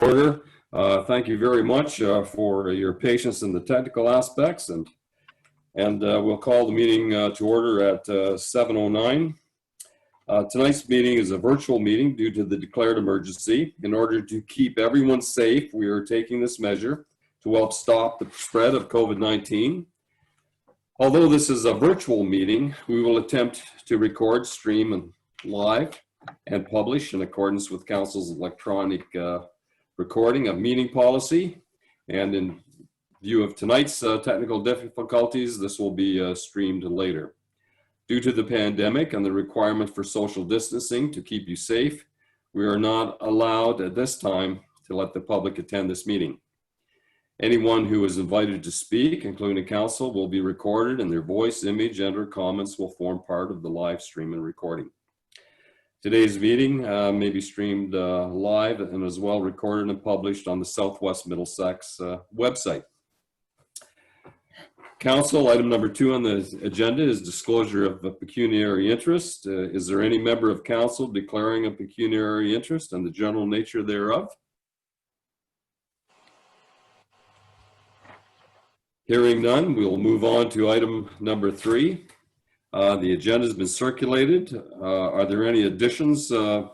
Order. Thank you very much for your patience in the technical aspects, and we'll call the meeting to order at 7:09. Tonight's meeting is a virtual meeting due to the declared emergency. In order to keep everyone safe, we are taking this measure to help stop the spread of COVID-19. Although this is a virtual meeting, we will attempt to record, stream, and live and publish in accordance with Council's electronic recording of meeting policy. And in view of tonight's technical difficulties, this will be streamed later. Due to the pandemic and the requirement for social distancing to keep you safe, we are not allowed at this time to let the public attend this meeting. Anyone who is invited to speak, including council, will be recorded, and their voice, image, and or comments will form part of the live stream and recording. Today's meeting may be streamed live and as well recorded and published on the Southwest Middlesex website. Council, item number 2 on the agenda is disclosure of a pecuniary interest. Is there any member of council declaring a pecuniary interest and the general nature thereof? Hearing none, we will move on to item number 3. The agenda has been circulated. Are there any additions to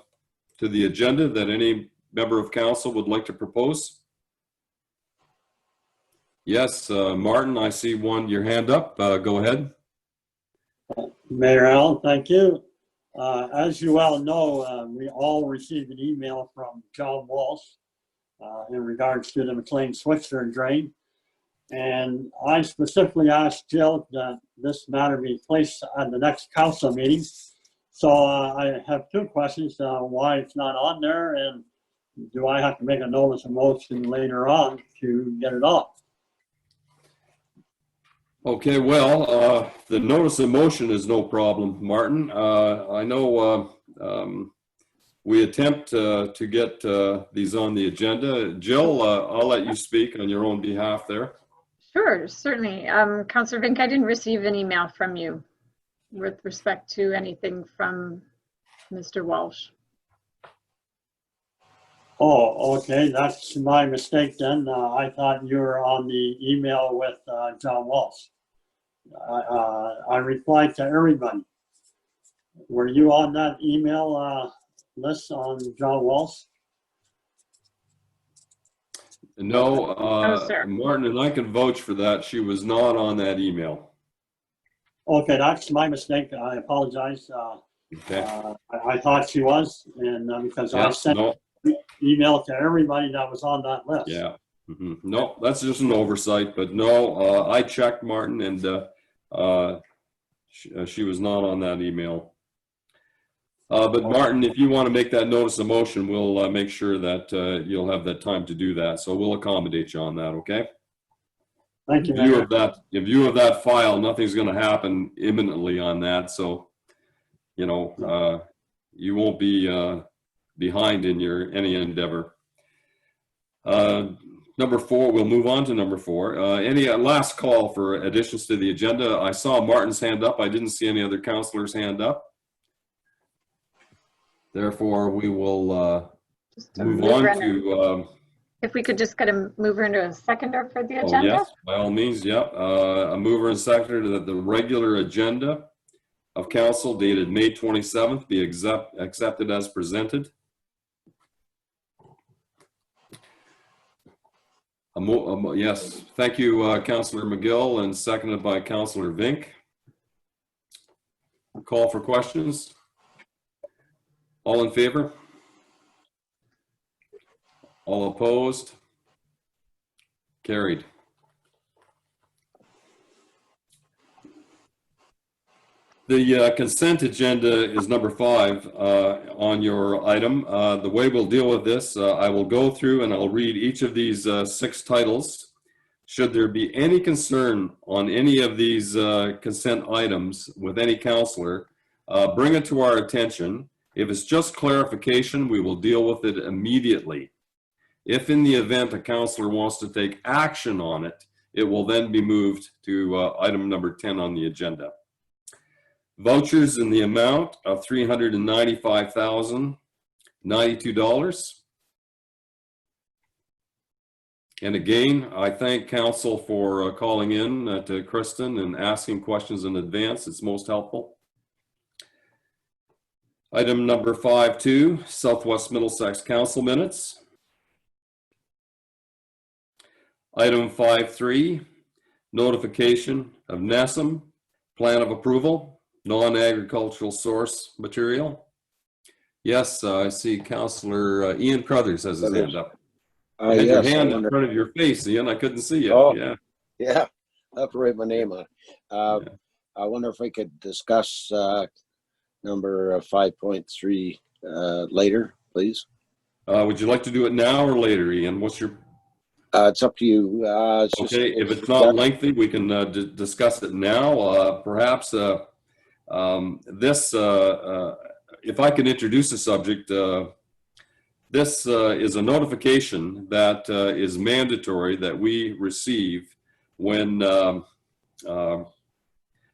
the agenda that any member of council would like to propose? Yes, Martin, I see your hand up. Go ahead. Mayor Allen, thank you. As you well know, we all received an email from John Walsh in regards to the McLean Switzer drain. And I specifically asked Jill that this matter be placed at the next council meeting. So I have 2 questions, why it's not on there, and do I have to make a notice of motion later on to get it off? Okay, well, the notice of motion is no problem, Martin. I know we attempt to get these on the agenda. Jill, I'll let you speak on your own behalf there. Sure, certainly. Councillor Vink, I didn't receive an email from you with respect to anything from Mr. Walsh. Oh, okay, that's my mistake then. I thought you were on the email with John Walsh. I replied to everybody. Were you on that email list on John Walsh? No, sir. Martin, and I can vouch for that. She was not on that email. Okay, that's my mistake. I apologize. Okay. I thought she was, and because I sent email to everybody that was on that list. Yeah. Mm-hmm. No, that's just an oversight. But no, I checked, Martin, and she was not on that email. But Martin, if you want to make that notice of motion, we'll make sure that you'll have that time to do that. So we'll accommodate you on that, okay? Thank you. In view of that file, nothing's going to happen imminently on that. So, you know, you won't be behind in any endeavor. Number 4, we'll move on to number 4. Any last call for additions to the agenda? I saw Martin's hand up. I didn't see any other councillors' hand up. Therefore, we will move on to... if we could just get a mover into a seconder for the agenda? Yes, by all means, yeah. A mover and seconder to the regular agenda of council dated May 27th be accepted as presented. Yes, thank you, Councillor McGill, and seconded by Councillor Vink. Call for questions. All in favor? All opposed? Carried. The consent agenda is number 5 on your item. The way we'll deal with this, I will go through and I'll read each of these 6 titles. Should there be any concern on any of these consent items with any councillor, bring it to our attention. If it's just clarification, we will deal with it immediately. If in the event a councillor wants to take action on it, it will then be moved to item number 10 on the agenda. Vouchers in the amount of $395,092. And again, I thank council for calling in to Kristen and asking questions in advance. It's most helpful. Item number 5.2, Southwest Middlesex Council Minutes. Item 5.3, notification of NASM, plan of approval, non-agricultural source material. Yes, I see Councillor Ian Crothers has his hand up. You had your Yes, hand in front of your face, Ian. I couldn't see you. Oh. Yeah. yeah, I have to write my name on it. Yeah. I wonder if we could discuss number 5.3 later, please. Would you like to do it now or later, Ian? What's your... It's up to you. Okay, if it's not lengthy, we can discuss it now. Perhaps if I can introduce the subject, this is a notification that is mandatory that we receive when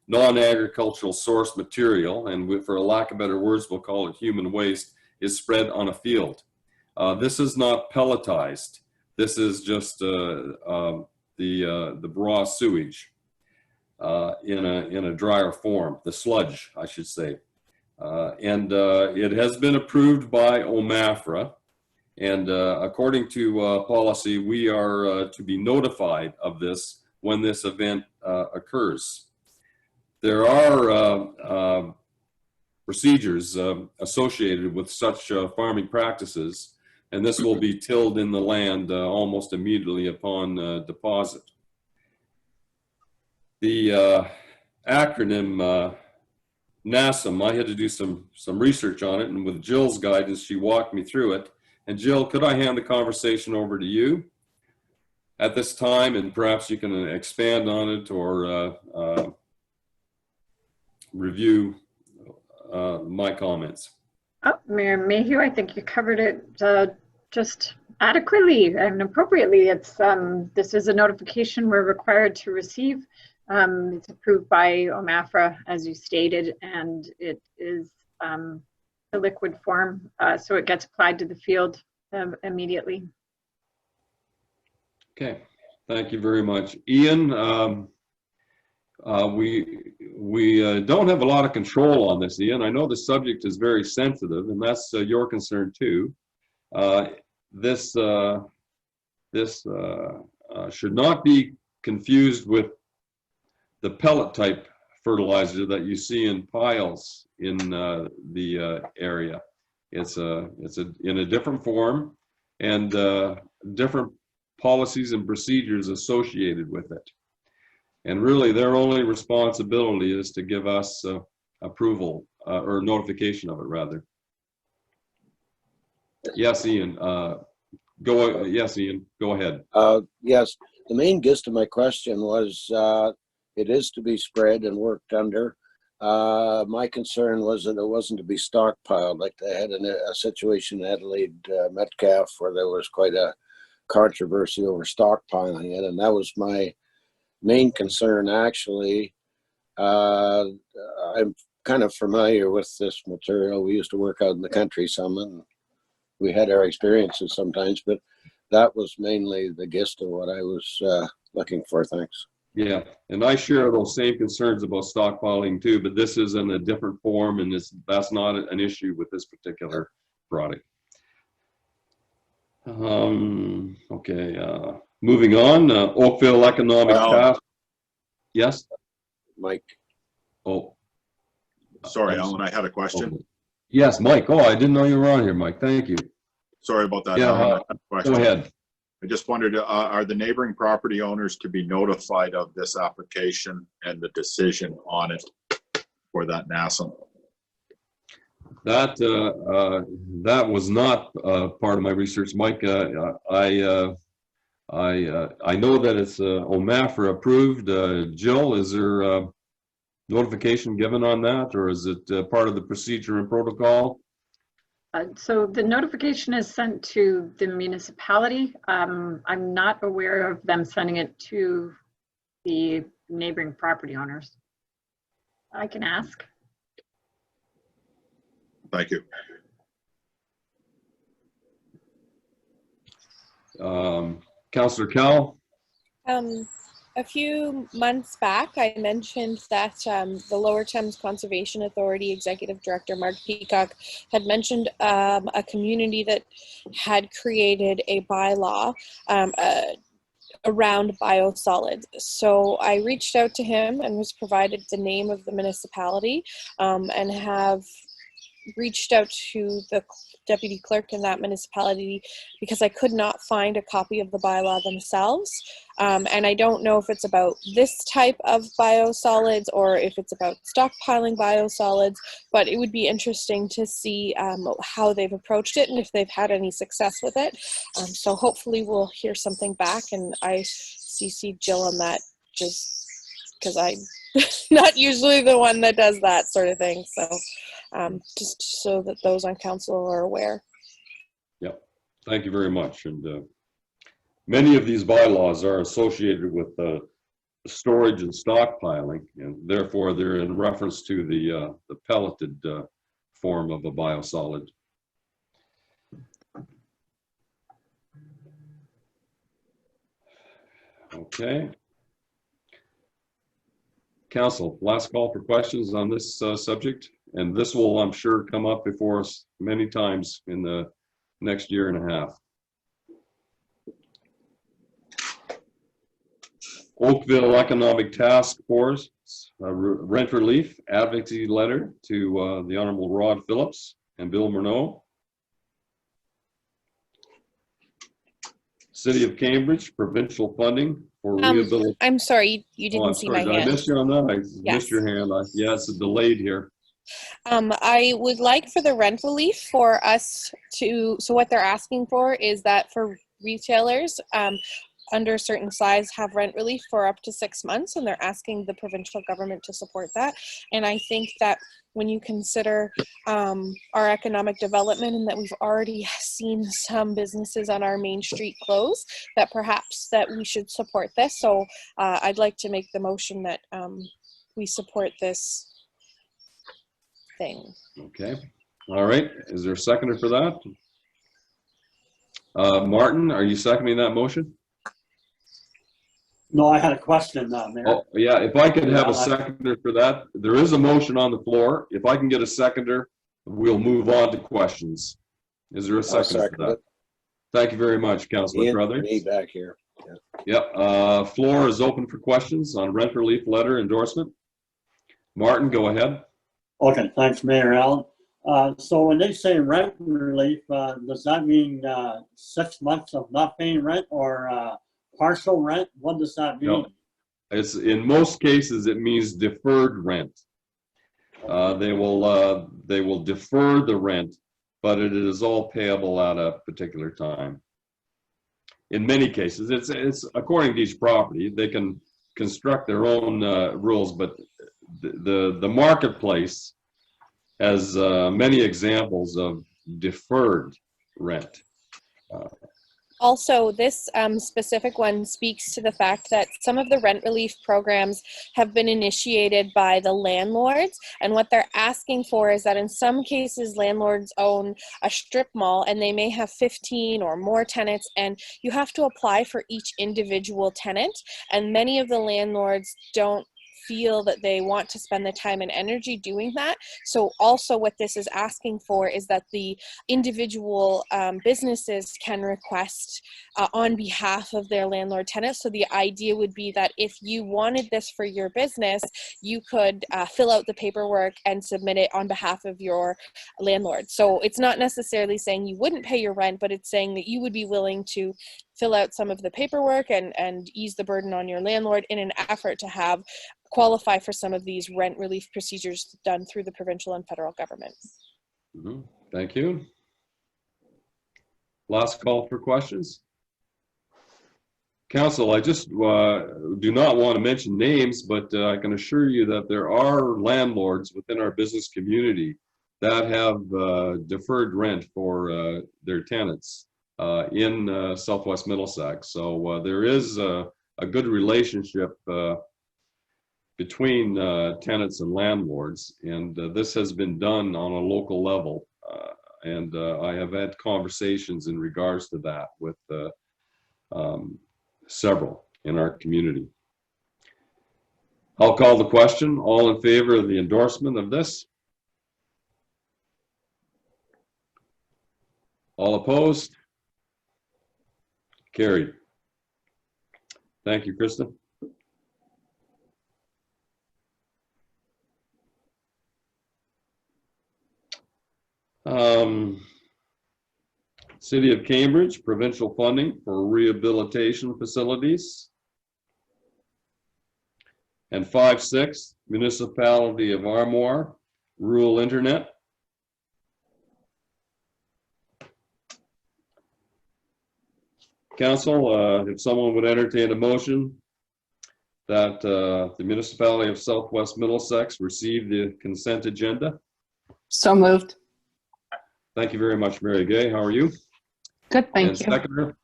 non-agricultural source material, and for a lack of better words, we'll call it human waste, is spread on a field. This is not pelletized. This is just the raw sewage in a drier form, the sludge, I should say. And it has been approved by OMAFRA. And according to policy, we are to be notified of this when this event occurs. There are procedures associated with such farming practices, and this will be tilled in the land almost immediately upon deposit. The acronym NASM, I had to do some research on it, and with Jill's guidance, she walked me through it. And Jill, could I hand the conversation over to you at this time, and perhaps you can expand on it or review my comments. Oh, Mayor Mayhew, I think you covered it just adequately and appropriately. It's this is a notification we're required to receive. It's approved by OMAFRA, as you stated, and it is the liquid form, so it gets applied to the field immediately. Okay, thank you very much. Ian, we don't have a lot of control on this, Ian. I know the subject is very sensitive, and that's your concern too. This should not be confused with the pellet type fertilizer that you see in piles in the area. It's in a different form, and different policies and procedures associated with it. And really, their only responsibility is to give us approval or notification of it, rather. Yes, Ian. Yes, Ian. Go ahead. Yes, the main gist of my question was it is to be spread and worked under. My concern was that it wasn't to be stockpiled, like they had a situation in Adelaide Metcalf where there was quite a controversy over stockpiling it, and that was my main concern. Actually, I'm kind of familiar with this material. We used to work out in the country some, and we had our experiences sometimes, but that was mainly the gist of what I was looking for. Thanks. Yeah, and I share those same concerns about stockpiling too, but this is in a different form, and that's not an issue with this particular product. Okay, moving on, Oakville Economic Task. Yes? Mike. Oh. Sorry, Alan, I had a question. Oh. Yes, Mike. Oh, I didn't know you were on here, Mike. Thank you. Sorry about that. Yeah, Alan. I had a question. go ahead. I just wondered, are the neighboring property owners to be notified of this application and the decision on it for that NASM? That was not part of my research, Mike. I know that it's OMAFRA approved. Jill, is there notification given on that, or is it part of the procedure and protocol? So the notification is sent to the municipality. I'm not aware of them sending it to the neighboring property owners. I can ask. Thank you. Councillor Cal? A few months back, I mentioned that the Lower Thames Conservation Authority Executive Director Mark Peacock had mentioned a community that had created a bylaw around biosolids. So I reached out to him and was provided the name of the municipality, and have reached out to the deputy clerk in that municipality because I could not find a copy of the bylaw themselves. And I don't know if it's about this type of biosolids or if it's about stockpiling biosolids, but it would be interesting to see how they've approached it and if they've had any success with it. So hopefully we'll hear something back, and I CC Jill on that just because I'm not usually the one that does that sort of thing. So just so that those on council are aware. Yep. Thank you very much. And many of these bylaws are associated with storage and stockpiling, and therefore they're in reference to the pelleted form of a biosolid. Okay. Council, last call for questions on this subject, and this will, I'm sure, come up before us many times in the next year and a half. Oakville Economic Task Force rent relief advocacy letter to the Honorable Rod Phillips and Bill Murnau. City of Cambridge provincial funding for rehabilitation. I'm sorry, you didn't see my hand. Did I miss you on that? I Yes. missed your hand. Yeah, it's delayed here. I would like for the rent relief for us to, so what they're asking for is that for retailers under a certain size have rent relief for up to 6 months, and they're asking the provincial government to support that. And I think that when you consider our economic development and that we've already seen some businesses on our main street close, that perhaps that we should support this. So I'd like to make the motion that we support this thing. Okay. All right. Is there a seconder for that? Martin, are you seconding that motion? No, I had a question, Mayor. Oh, yeah. If I could have a seconder for that. There is a motion on the floor. If I can get a seconder, we'll move on to questions. Is there a seconder for that? Thank you very much, Councillor Crothers. Me back here. Yep. Floor is open for questions on rent relief letter endorsement. Martin, go ahead. Okay, thanks, Mayor Allen. So when they say rent relief, does that mean 6 months of not paying rent or partial rent? What does that mean? No. It's in most cases it means deferred rent. They will defer the rent, but it is all payable at a particular time. In many cases, it's according to each property. They can construct their own rules, but the marketplace has many examples of deferred rent. Also, this specific one speaks to the fact that some of the rent relief programs have been initiated by the landlords, and what they're asking for is that in some cases landlords own a strip mall and they may have 15 or more tenants, and you have to apply for each individual tenant, and many of the landlords don't feel that they want to spend the time and energy doing that. So also what this is asking for is that the individual businesses can request on behalf of their landlord tenants. So the idea would be that if you wanted this for your business, you could fill out the paperwork and submit it on behalf of your landlord. So it's not necessarily saying you wouldn't pay your rent, but it's saying that you would be willing to fill out some of the paperwork and ease the burden on your landlord in an effort to have qualify for some of these rent relief procedures done through the provincial and federal government. Mm-hmm. Thank you. Last call for questions. Council, I just do not want to mention names, but I can assure you that there are landlords within our business community that have deferred rent for their tenants in Southwest Middlesex. So there is a good relationship between tenants and landlords, and this has been done on a local level, and I have had conversations in regards to that with several in our community. I'll call the question. All in favor of the endorsement of this? All opposed? Carried. Thank you, Krista. City of Cambridge, provincial funding for rehabilitation facilities. And 5.6, Municipality of Armour, rural internet. Council, if someone would entertain a motion that the Municipality of Southwest Middlesex receive the consent agenda. So moved. Thank you very much, Mary Gay. How are you? Good, thank And you. seconder,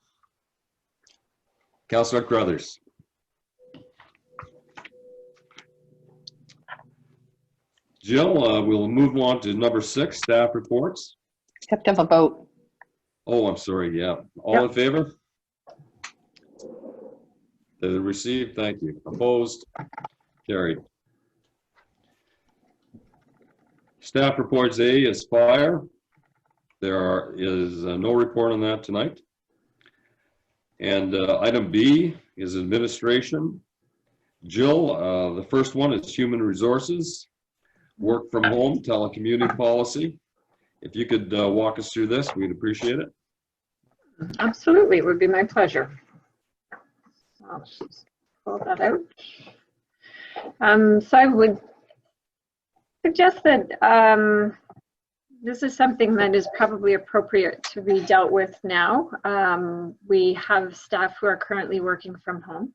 Councillor Crothers. Jill, we'll move on to number 6, staff reports. Have to have a vote. Oh, I'm sorry, yeah. All in favor? Received, thank you. Opposed? Carried. Staff reports A is fire. There is no report on that tonight. And item B is administration. Jill, the first one is human resources, work from home, telecommuting policy. If you could walk us through this, we'd appreciate it. Absolutely, it would be my pleasure. I'll just pull that out. So I would suggest that this is something that is probably appropriate to be dealt with now. We have staff who are currently working from home.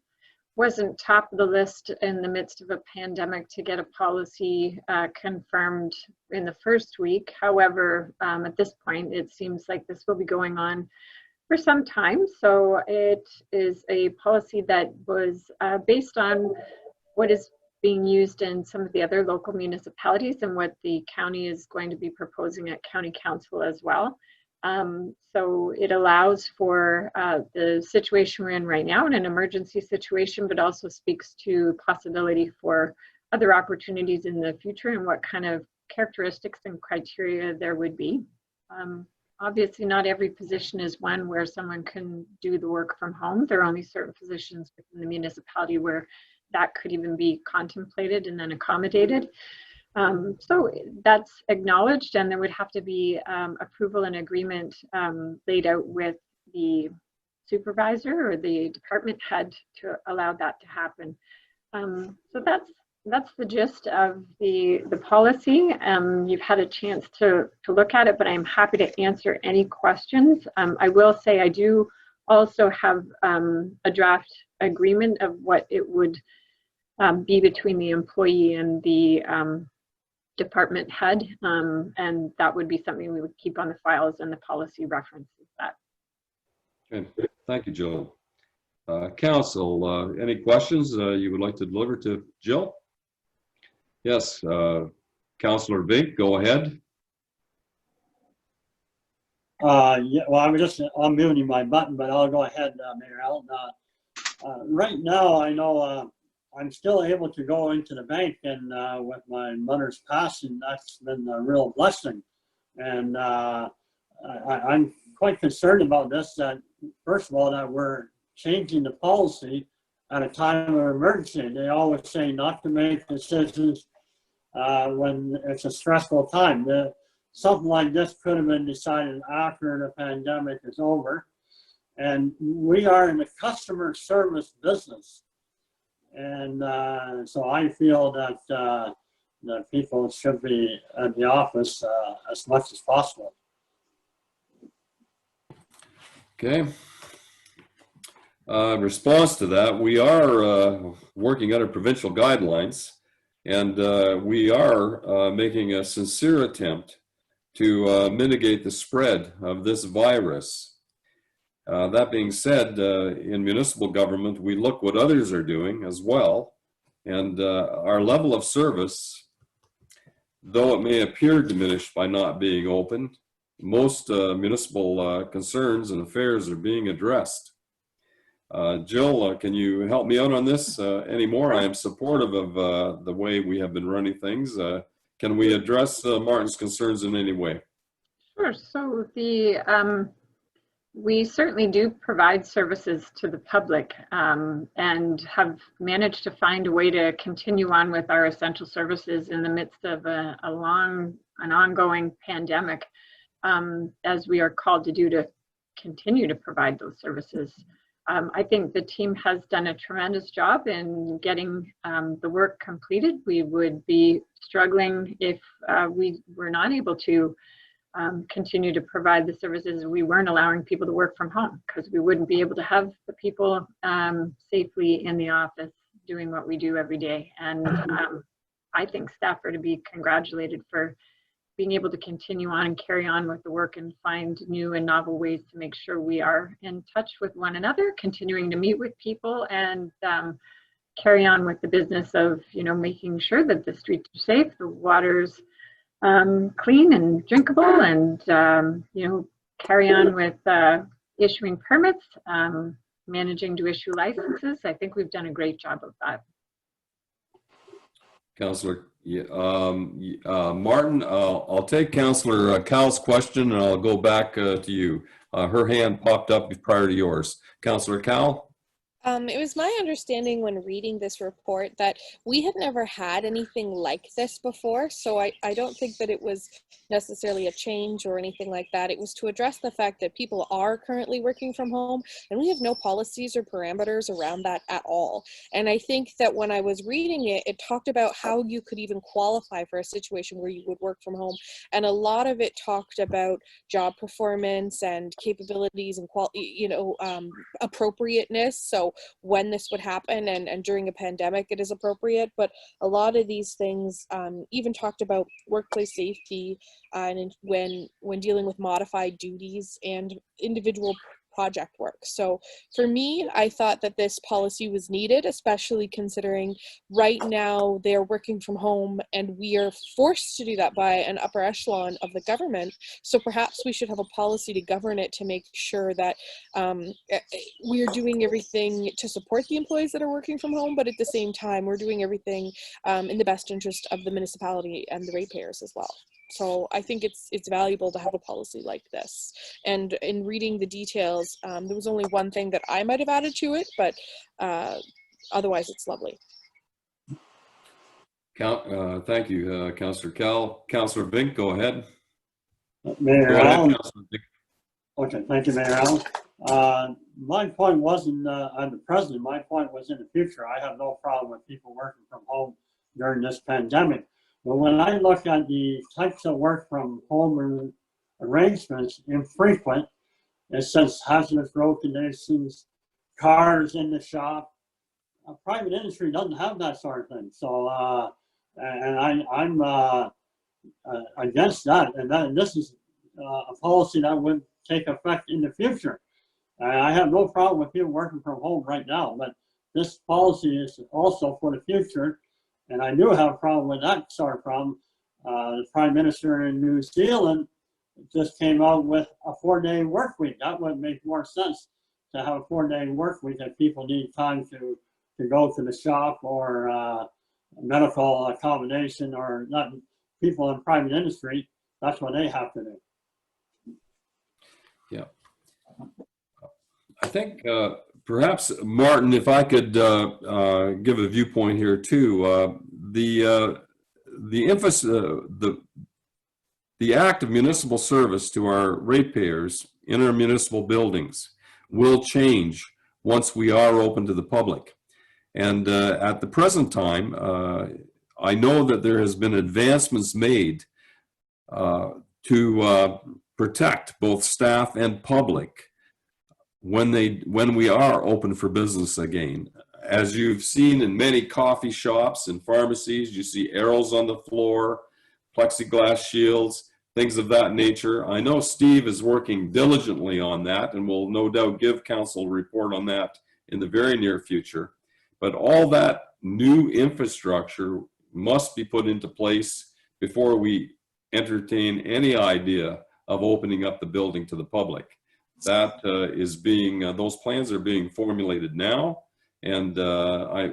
Wasn't top of the list in the midst of a pandemic to get a policy confirmed in the first week. However, at this point, it seems like this will be going on for some time. So it is a policy that was based on what is being used in some of the other local municipalities and what the county is going to be proposing at county council as well. So it allows for the situation we're in right now in an emergency situation, but also speaks to possibility for other opportunities in the future and what kind of characteristics and criteria there would be. Obviously, not every position is one where someone can do the work from home. There are only certain positions within the municipality where that could even be contemplated and then accommodated. So that's acknowledged, and there would have to be approval and agreement laid out with the supervisor or the department head to allow that to happen. So that's the gist of the policy. You've had a chance to look at it, but I'm happy to answer any questions. I will say I do also have a draft agreement of what it would be between the employee and the department head, and that would be something we would keep on the files, and the policy references that. Okay, thank you, Jill. Council, any questions you would like to deliver to Jill? Yes, Councillor Vink, go ahead. Yeah, well, I'm just unmuting my button, but I'll go ahead, Mayor Allen. Right now, I know I'm still able to go into the bank, and with my mother's passing, that's been a real blessing. And I'm quite concerned about this, that first of all, that we're changing the policy at a time of emergency. They always say not to make decisions when it's a stressful time. Something like this could have been decided after the pandemic is over. And we are in the customer service business. And so I feel that that people should be at the office as much as possible. Okay. In response to that, we are working under provincial guidelines, and we are making a sincere attempt to mitigate the spread of this virus. That being said, in municipal government, we look what others are doing as well, and our level of service, though it may appear diminished by not being open, most municipal concerns and affairs are being addressed. Jill, can you help me out on this anymore? I am supportive of the way we have been running things. Can we address Martin's concerns in any way? Sure. So we certainly do provide services to the public and have managed to find a way to continue on with our essential services in the midst of an ongoing pandemic, as we are called to do to continue to provide those services. I think the team has done a tremendous job in getting the work completed. We would be struggling if we were not able to continue to provide the services. We weren't allowing people to work from home because we wouldn't be able to have the people safely in the office doing what we do every day. And I think staff are to be congratulated for being able to continue on and carry on with the work and find new and novel ways to make sure we are in touch with one another, continuing to meet with people, and carry on with the business of, making sure that the streets are safe, the water's clean and drinkable, and carry on with issuing permits, managing to issue licenses. I think we've done a great job of that. Councillor Martin, I'll take Councillor Cowell's question and I'll go back to you. Her hand popped up prior to yours. Councillor Cowell? It was my understanding when reading this report that we had never had anything like this before, so I don't think that it was necessarily a change or anything like that. It was to address the fact that people are currently working from home, and we have no policies or parameters around that at all. And I think that when I was reading it, it talked about how you could even qualify for a situation where you would work from home, and a lot of it talked about job performance and capabilities and appropriateness. So when this would happen, and during a pandemic it is appropriate, but a lot of these things even talked about workplace safety and when dealing with modified duties and individual project work. So for me, I thought that this policy was needed, especially considering right now they're working from home and we are forced to do that by an upper echelon of the government. So perhaps we should have a policy to govern it to make sure that we're doing everything to support the employees that are working from home, but at the same time, we're doing everything in the best interest of the municipality and the ratepayers as well. So I think it's valuable to have a policy like this. And in reading the details, there was only one thing that I might have added to it, but otherwise it's lovely. Thank you, Councillor Cowell. Councillor Vink, go ahead. Mayor Allen. Okay, thank you, Mayor Allen. My point wasn't on the present. My point was in the future. I have no problem with people working from home during this pandemic. But when I look at the types of work from home arrangements, infrequent, it says hazardous road conditions, cars in the shop. Private industry doesn't have that sort of thing. So, and I'm against that. And this is a policy that would take effect in the future. I have no problem with people working from home right now, but this policy is also for the future. And I do have a problem with that sort of problem. The Prime Minister in New Zealand just came out with a 4-day work week. That would make more sense to have a 4-day work week if people need time to go to the shop or medical accommodation, or not people in private industry. That's what they have to do. Yeah. I think perhaps, Martin, if I could give a viewpoint here too, the act of municipal service to our ratepayers in our municipal buildings will change once we are open to the public. And at the present time, I know that there has been advancements made to protect both staff and public when we are open for business again. As you've seen in many coffee shops and pharmacies, you see arrows on the floor, plexiglass shields, things of that nature. I know Steve is working diligently on that and will no doubt give council a report on that in the very near future. But all that new infrastructure must be put into place before we entertain any idea of opening up the building to the public. that those plans are being formulated now, and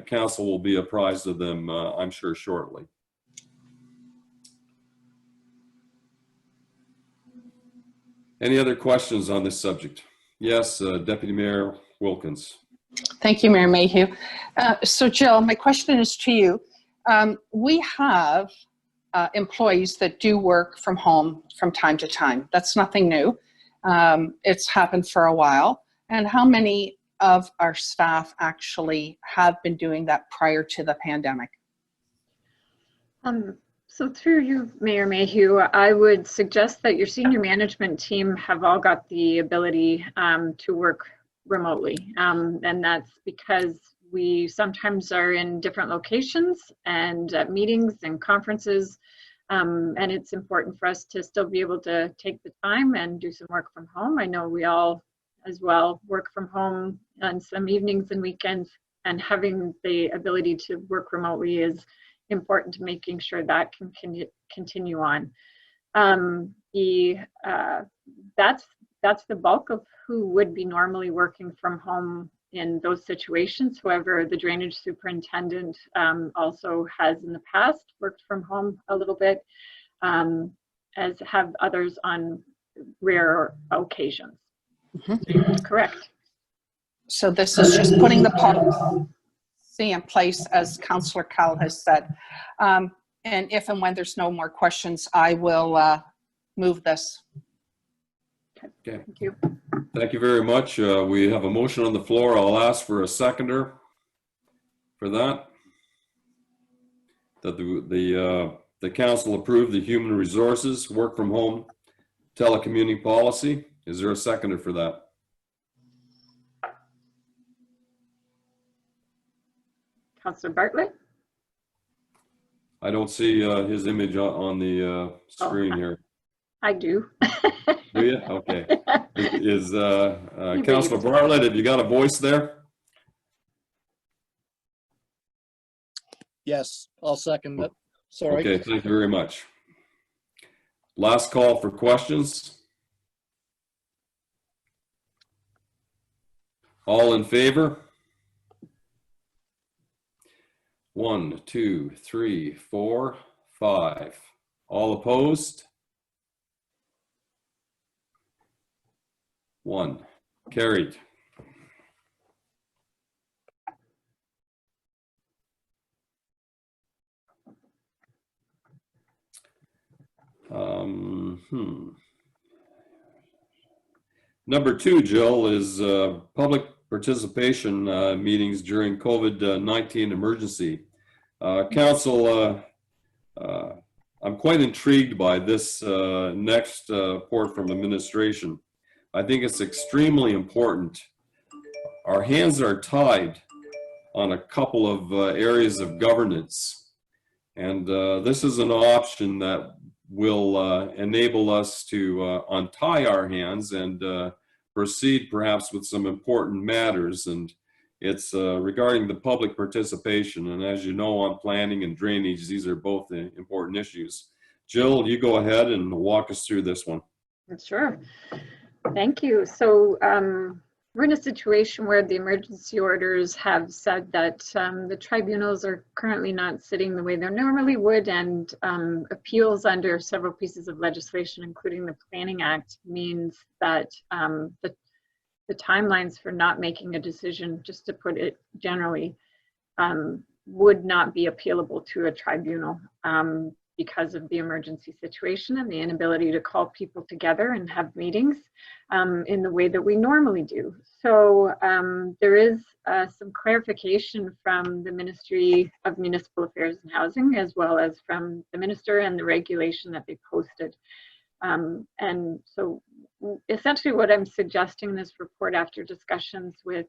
council will be apprised of them, I'm sure, shortly. Any other questions on this subject? Yes, Deputy Mayor Wilkins. Thank you, Mayor Mayhew. So Jill, my question is to you. We have employees that do work from home from time to time. That's nothing new. It's happened for a while. And how many of our staff actually have been doing that prior to the pandemic? So through you, Mayor Mayhew, I would suggest that your senior management team have all got the ability to work remotely. And that's because we sometimes are in different locations and at meetings and conferences. And it's important for us to still be able to take the time and do some work from home. I know we all as well work from home on some evenings and weekends, and having the ability to work remotely is important to making sure that can continue on. That's the bulk of who would be normally working from home in those situations. However, the drainage superintendent also has in the past worked from home a little bit, as have others on rare occasions. Mm-hmm. Correct. So this is just putting the policy in place, as Councillor Cowell has said. And if and when there's no more questions, I will move this. Okay. Thank you. Thank you very much. We have a motion on the floor. I'll ask for a seconder for that. That the council approve the human resources work from home telecommuting policy. Is there a seconder for that? Councillor Bartlett? I don't see his image on the screen here. I do. Do you? Okay. Is Councillor Bartlett, have you got a voice there? Yes, I'll second that. Sorry. Okay, thank you very much. Last call for questions. All in favor? 1, 2, 3, 4, 5. All opposed? 1. Carried. Number 2, Jill, is public participation meetings during COVID-19 emergency. Council, I'm quite intrigued by this next report from administration. I think it's extremely important. Our hands are tied on a couple of areas of governance, and this is an option that will enable us to untie our hands and proceed perhaps with some important matters. And it's regarding the public participation. And as you know, on planning and drainage, these are both important issues. Jill, you go ahead and walk us through this one. Sure. Thank you. So we're in a situation where the emergency orders have said that the tribunals are currently not sitting the way they normally would, and appeals under several pieces of legislation, including the Planning Act, means that the timelines for not making a decision, just to put it generally, would not be appealable to a tribunal because of the emergency situation and the inability to call people together and have meetings in the way that we normally do. So there is some clarification from the Ministry of Municipal Affairs and Housing, as well as from the minister and the regulation that they posted. And so essentially what I'm suggesting in this report, after discussions with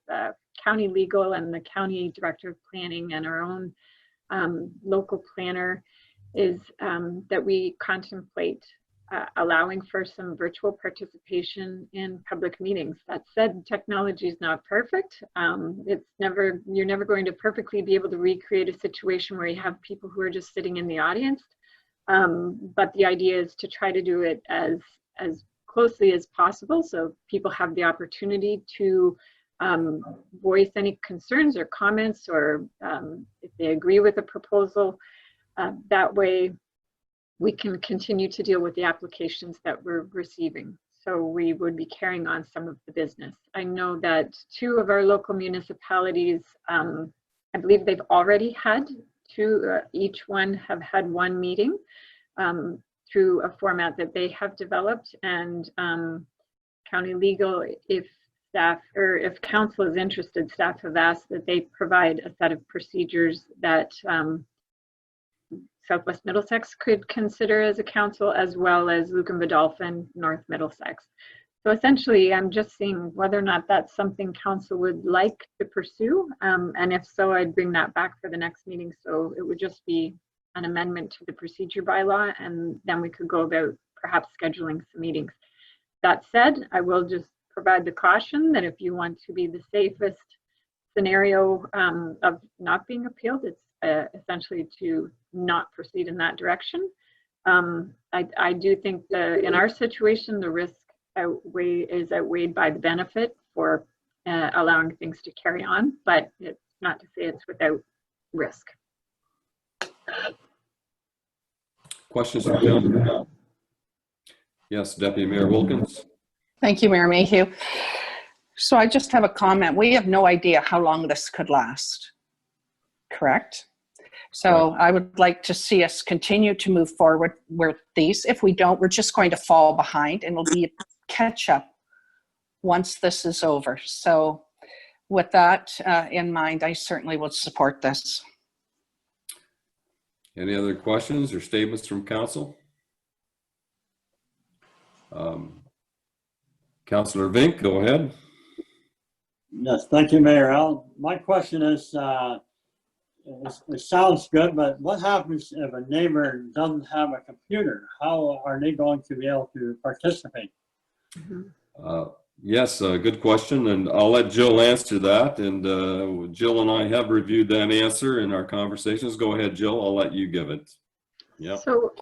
county legal and the county director of planning and our own local planner, is that we contemplate allowing for some virtual participation in public meetings. That said, technology is not perfect. You're never going to perfectly be able to recreate a situation where you have people who are just sitting in the audience. But the idea is to try to do it as closely as possible so people have the opportunity to voice any concerns or comments, or if they agree with the proposal. That way we can continue to deal with the applications that we're receiving. So we would be carrying on some of the business. I know that 2 of our local municipalities, I believe they've already had 2, each one have had 1 meeting through a format that they have developed. And county legal, if staff, or if council is interested, staff have asked that they provide a set of procedures that Southwest Middlesex could consider as a council, as well as Luke and Godolphin, North Middlesex. So essentially, I'm just seeing whether or not that's something council would like to pursue. And if so, I'd bring that back for the next meeting. So it would just be an amendment to the procedure bylaw, and then we could go about perhaps scheduling some meetings. That said, I will just provide the caution that if you want to be the safest scenario of not being appealed, it's essentially to not proceed in that direction. I do think that in our situation, the risk is outweighed by the benefit for allowing things to carry on, but it's not to say it's without risk. Questions from council? Yes, Deputy Mayor Wilkins. Thank you, Mayor Mayhew. So I just have a comment. We have no idea how long this could last, correct? So I would like to see us continue to move forward with these. If we don't, we're just going to fall behind, and it'll be a catch up once this is over. So with that in mind, I certainly would support this. Any other questions or statements from council? Councillor Vink, go ahead. Yes, thank you, Mayor Al. My question is, it sounds good, but what happens if a neighbor doesn't have a computer? How are they going to be able to participate? Yes, good question, and I'll let Jill answer that. And Jill and I have reviewed that answer in our conversations. Go ahead, Jill. I'll let you give it. Yeah. So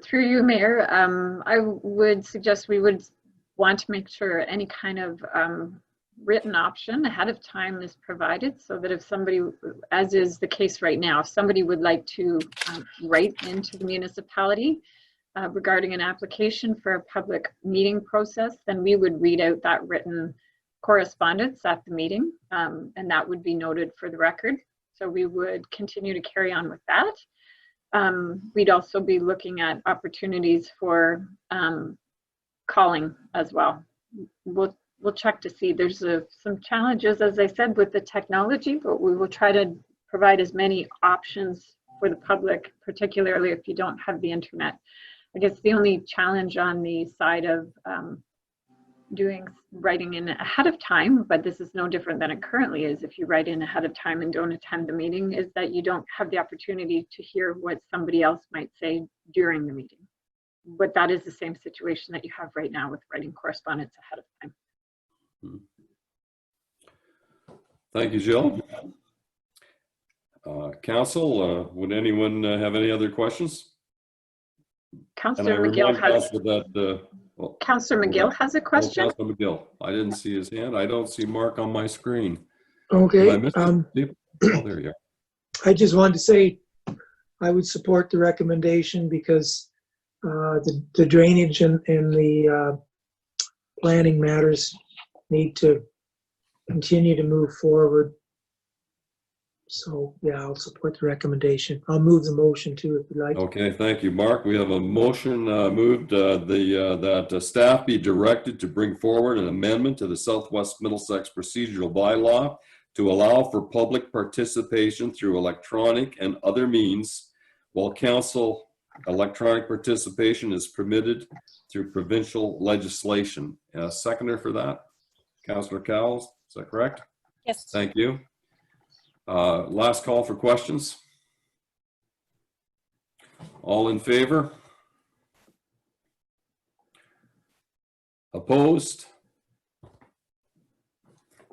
through you, Mayor, I would suggest we would want to make sure any kind of written option ahead of time is provided, so that if somebody, as is the case right now, if somebody would like to write into the municipality regarding an application for a public meeting process, then we would read out that written correspondence at the meeting, and that would be noted for the record. So we would continue to carry on with that. We'd also be looking at opportunities for calling as well. We'll check to see. There's some challenges, as I said, with the technology, but we will try to provide as many options for the public, particularly if you don't have the internet. I guess the only challenge on the side of writing in ahead of time, but this is no different than it currently is, if you write in ahead of time and don't attend the meeting, is that you don't have the opportunity to hear what somebody else might say during the meeting. But that is the same situation that you have right now with writing correspondence ahead of time. Thank you, Jill. Council, would anyone have any other questions? Councillor McGill has Councillor McGill has a question. Councillor McGill, I didn't see his hand. I don't see Mark on my screen. Okay. Oh, there you are. I just wanted to say I would support the recommendation because the drainage and the planning matters need to continue to move forward. So yeah, I'll support the recommendation. I'll move the motion too, if you like. Okay, thank you, Mark. We have a motion moved that staff be directed to bring forward an amendment to the Southwest Middlesex procedural bylaw to allow for public participation through electronic and other means, while council electronic participation is permitted through provincial legislation. Seconder for that, Councillor Cowles, is that correct? Yes. Thank you. Last call for questions. All in favor? Opposed?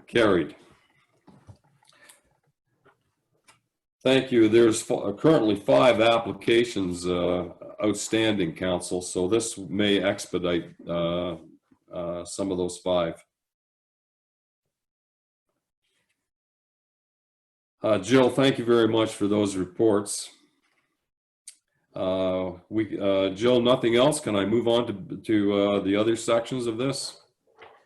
Carried. Thank you. There's currently 5 applications outstanding, Council, so this may expedite some of those 5. Jill, thank you very much for those reports. Jill, nothing else? Can I move on to the other sections of this?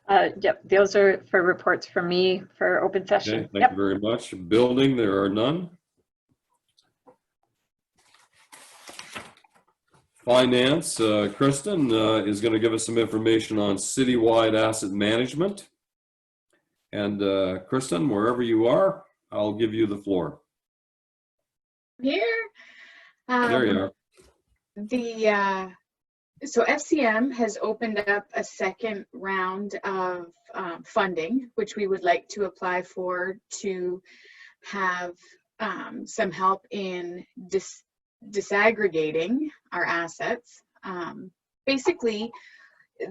Yep, those are for reports from me for open session. Okay, thank you very much. Building, there are none. Finance, Kristen is going to give us some information on citywide asset management. And Kristen, wherever you are, I'll give you the floor. Here. There you are. So FCM has opened up a second round of funding, which we would like to apply for to have some help in disaggregating our assets. Basically,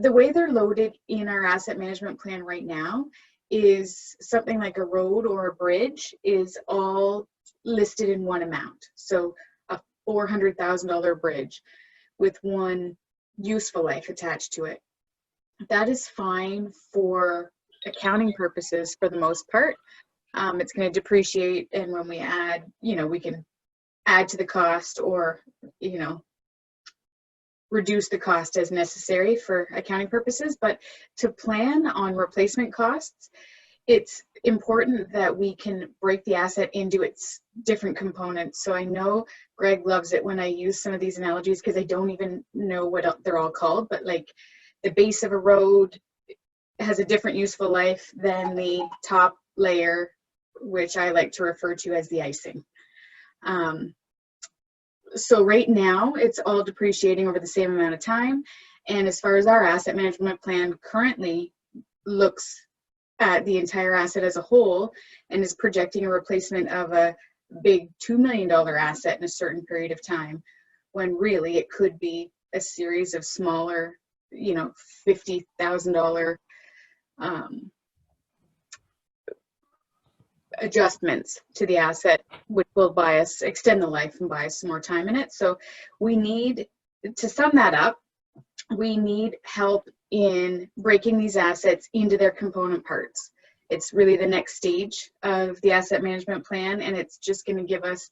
the way they're loaded in our asset management plan right now is something like a road or a bridge is all listed in one amount. So a $400,000 bridge with one useful life attached to it. That is fine for accounting purposes for the most part. It's going to depreciate, and when we add, we can add to the cost or, reduce the cost as necessary for accounting purposes. But to plan on replacement costs, it's important that we can break the asset into its different components. So I know Greg loves it when I use some of these analogies because I don't even know what they're all called, but like the base of a road has a different useful life than the top layer, which I like to refer to as the icing. So right now it's all depreciating over the same amount of time. And as far as our asset management plan currently looks at the entire asset as a whole and is projecting a replacement of a big $2 million asset in a certain period of time, when really it could be a series of smaller, $50,000 adjustments to the asset, which will extend the life and buy us some more time in it. So we need, to sum that up, we need help in breaking these assets into their component parts. It's really the next stage of the asset management plan, and it's just going to give us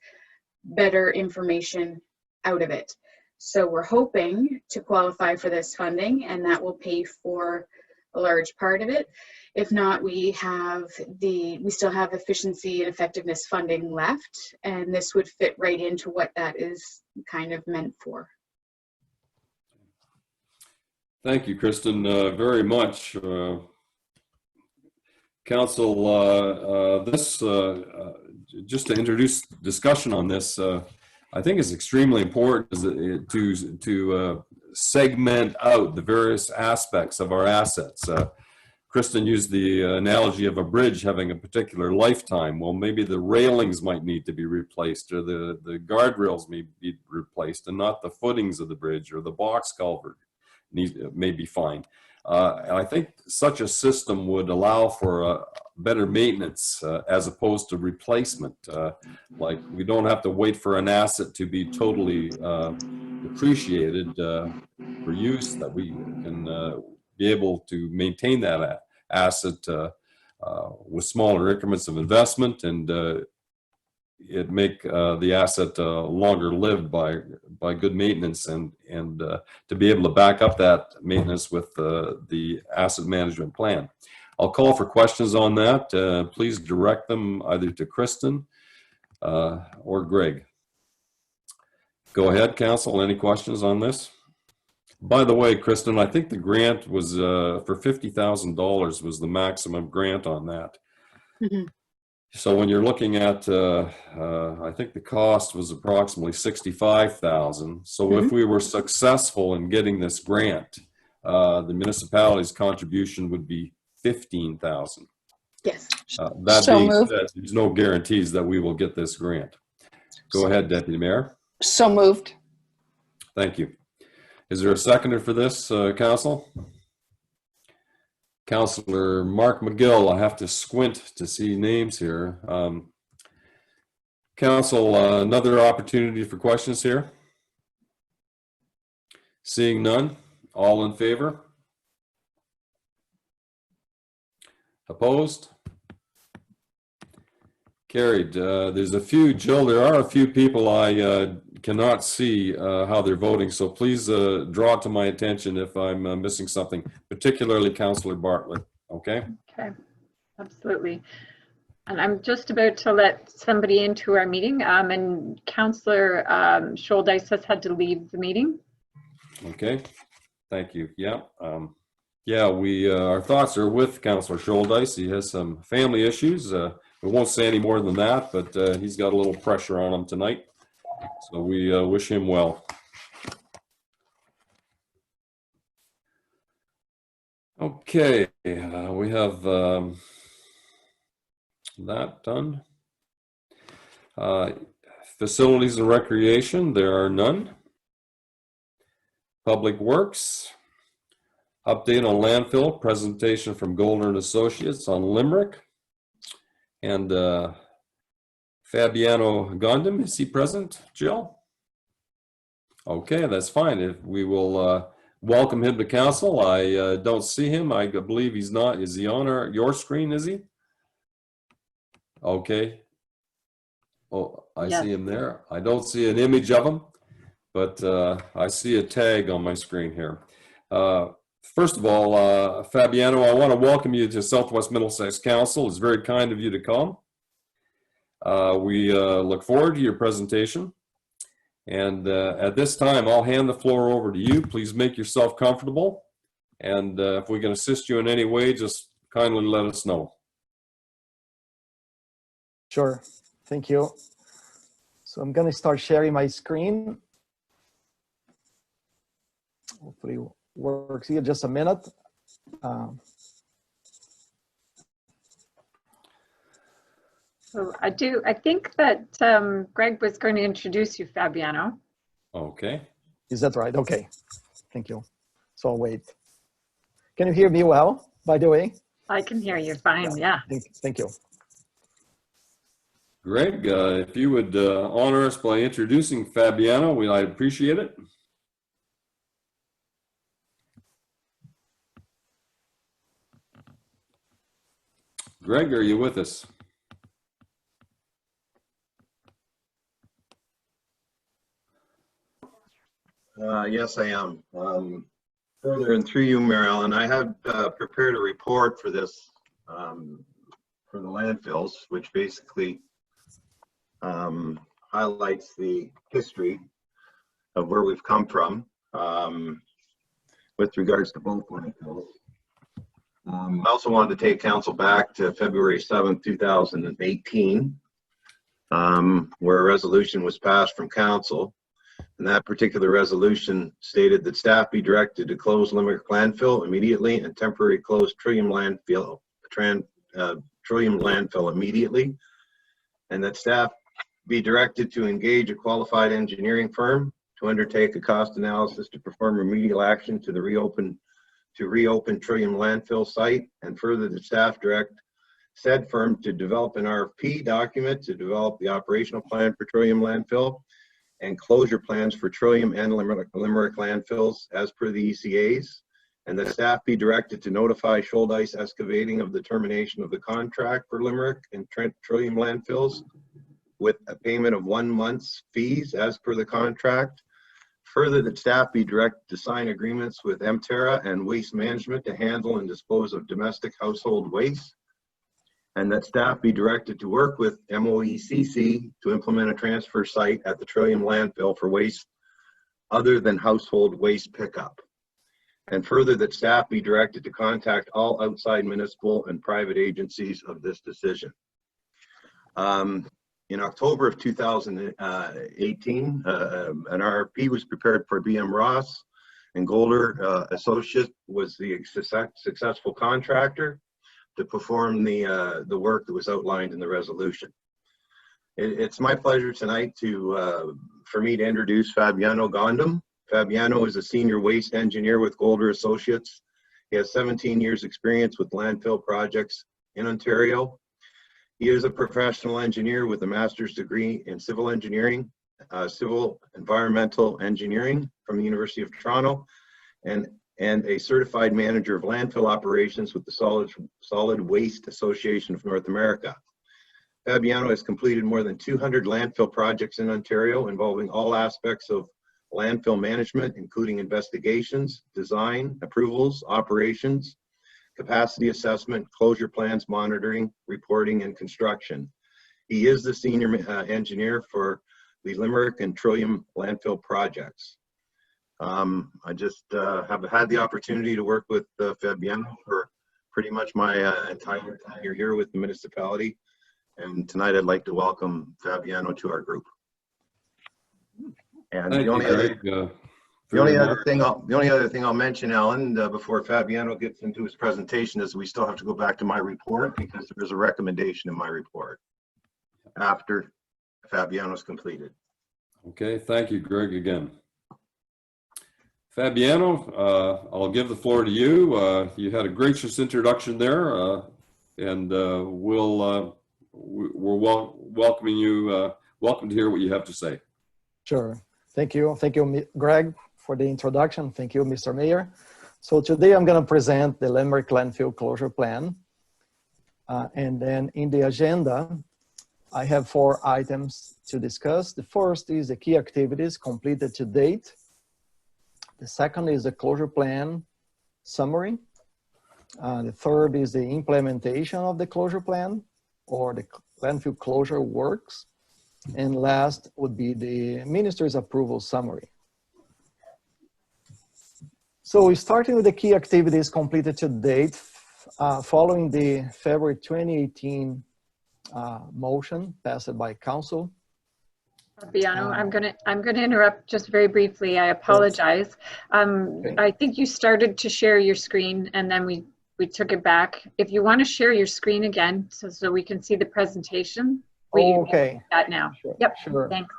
better information out of it. So we're hoping to qualify for this funding, and that will pay for a large part of it. If not, we still have efficiency and effectiveness funding left, and this would fit right into what that is kind of meant for. Thank you, Kristen, very much. Council, just to introduce discussion on this, I think it's extremely important to segment out the various aspects of our assets. Kristen used the analogy of a bridge having a particular lifetime. Well, maybe the railings might need to be replaced, or the guardrails may be replaced, and not the footings of the bridge, or the box culvert may be fine. I think such a system would allow for better maintenance as opposed to replacement. Like, we don't have to wait for an asset to be totally depreciated for use, that we can be able to maintain that asset with smaller increments of investment, and it make the asset longer lived by good maintenance, and to be able to back up that maintenance with the asset management plan. I'll call for questions on that. Please direct them either to Kristen or Greg. Go ahead, Council. Any questions on this? By the way, Kristen, I think the grant was for $50,000 was the maximum grant on that. Mm-hmm. So when you're looking at, I think the cost was approximately $65,000. So Mm-hmm. if we were successful in getting this grant, the municipality's contribution would be $15,000. Yes. That So being moved. said, there's no guarantees that we will get this grant. Go ahead, Deputy Mayor. So moved. Thank you. Is there a seconder for this, Council? Councillor Mark McGill. I have to squint to see names here. Council, another opportunity for questions here? Seeing none, all in favor? Opposed? Carried. There's a few, Jill, there are a few people I cannot see how they're voting, so please draw it to my attention if I'm missing something, particularly Councillor Bartlett, okay? Okay, absolutely. And I'm just about to let somebody into our meeting, and Councillor Scholdice has had to leave the meeting. Okay, thank you. Yeah, yeah. Our thoughts are with Councillor Scholdice. He has some family issues. We won't say any more than that, but he's got a little pressure on him tonight. So we wish him well. Okay, we have that done. Facilities and recreation, there are none. Public Works, update on landfill, presentation from Golder and Associates on Limerick. And Fabiano Gondim, is he present, Jill? Okay, that's fine. If we will welcome him to council. I don't see him. I believe he's not. Is he on your screen, is he? Okay. Oh, I Yes. see him there. I don't see an image of him, but I see a tag on my screen here. First of all, Fabiano, I want to welcome you to Southwest Middlesex Council. It's very kind of you to come. We look forward to your presentation. And at this time, I'll hand the floor over to you. Please make yourself comfortable. And if we can assist you in any way, just kindly let us know. Sure. Thank you. So I'm going to start sharing my screen. Hopefully it works here. Just a minute. So I think that Greg was going to introduce you, Fabiano. Okay. Is that right? Okay. Thank you. So I'll wait. Can you hear me well, by the way? I can hear you fine, yeah. Thank you. Greg, if you would honor us by introducing Fabiano, I'd appreciate it. Greg, are you with us? Yes, I am. Further and through you, Mary Ellen, I have prepared a report for this, for the landfills, which basically highlights the history of where we've come from with regards to both landfills. I also wanted to take council back to February 7th, 2018, where a resolution was passed from council. And that particular resolution stated that staff be directed to close Limerick landfill immediately and temporarily close Trillium landfill immediately, and that staff be directed to engage a qualified engineering firm to undertake a cost analysis to perform remedial action to reopen Trillium landfill site, and further the staff direct said firm to develop an RFP document to develop the operational plan for Trillium landfill and closure plans for Trillium and Limerick landfills as per the ECAs, and the staff be directed to notify Scholdice Excavating of the termination of the contract for Limerick and Trillium landfills with a payment of 1 month's fees as per the contract. Further, that staff be directed to sign agreements with Mterra and Waste Management to handle and dispose of domestic household waste, and that staff be directed to work with MOECC to implement a transfer site at the Trillium landfill for waste other than household waste pickup. And further, that staff be directed to contact all outside municipal and private agencies of this decision. In October of 2018, an RFP was prepared for BM Ross, and Golder Associates was the successful contractor to perform the work that was outlined in the resolution. It's my pleasure tonight for me to introduce Fabiano Gondim. Fabiano is a senior waste engineer with Golder Associates. He has 17 years experience with landfill projects in Ontario. He is a professional engineer with a master's degree in civil engineering, civil environmental engineering from the University of Toronto, and and a certified manager of landfill operations with the Solid Waste Association of North America. Fabiano has completed more than 200 landfill projects in Ontario involving all aspects of landfill management, including investigations, design, approvals, operations, capacity assessment, closure plans, monitoring, reporting, and construction. He is the senior engineer for the Limerick and Trillium landfill projects. I just have had the opportunity to work with Fabiano for pretty much my entire tenure here with the municipality. And tonight I'd like to welcome Fabiano to our group. And the only other thing I'll mention, Alan, before Fabiano gets into his presentation, is we still have to go back to my report because there's a recommendation in my report after Fabiano's completed. Okay, thank you, Greg, again. Fabiano, I'll give the floor to you. You had a gracious introduction there, and we're welcoming you. Welcome to hear what you have to say. Sure. Thank you. Thank you, Greg, for the introduction. Thank you, Mr. Mayor. So today I'm going to present the Limerick Landfill Closure Plan. And then in the agenda, I have 4 items to discuss. The first is the key activities completed to date. The second is the closure plan summary. The third is the implementation of the closure plan or the landfill closure works. And last would be the minister's approval summary. So we're starting with the key activities completed to date following the February 2018 motion passed by council. Fabiano, I'm gonna interrupt just very briefly. I apologize. Okay. I think you started to share your screen and then we took it back. If you want to share your screen again so we can see the presentation. Okay. That now. Sure. Yep. Sure. Thanks.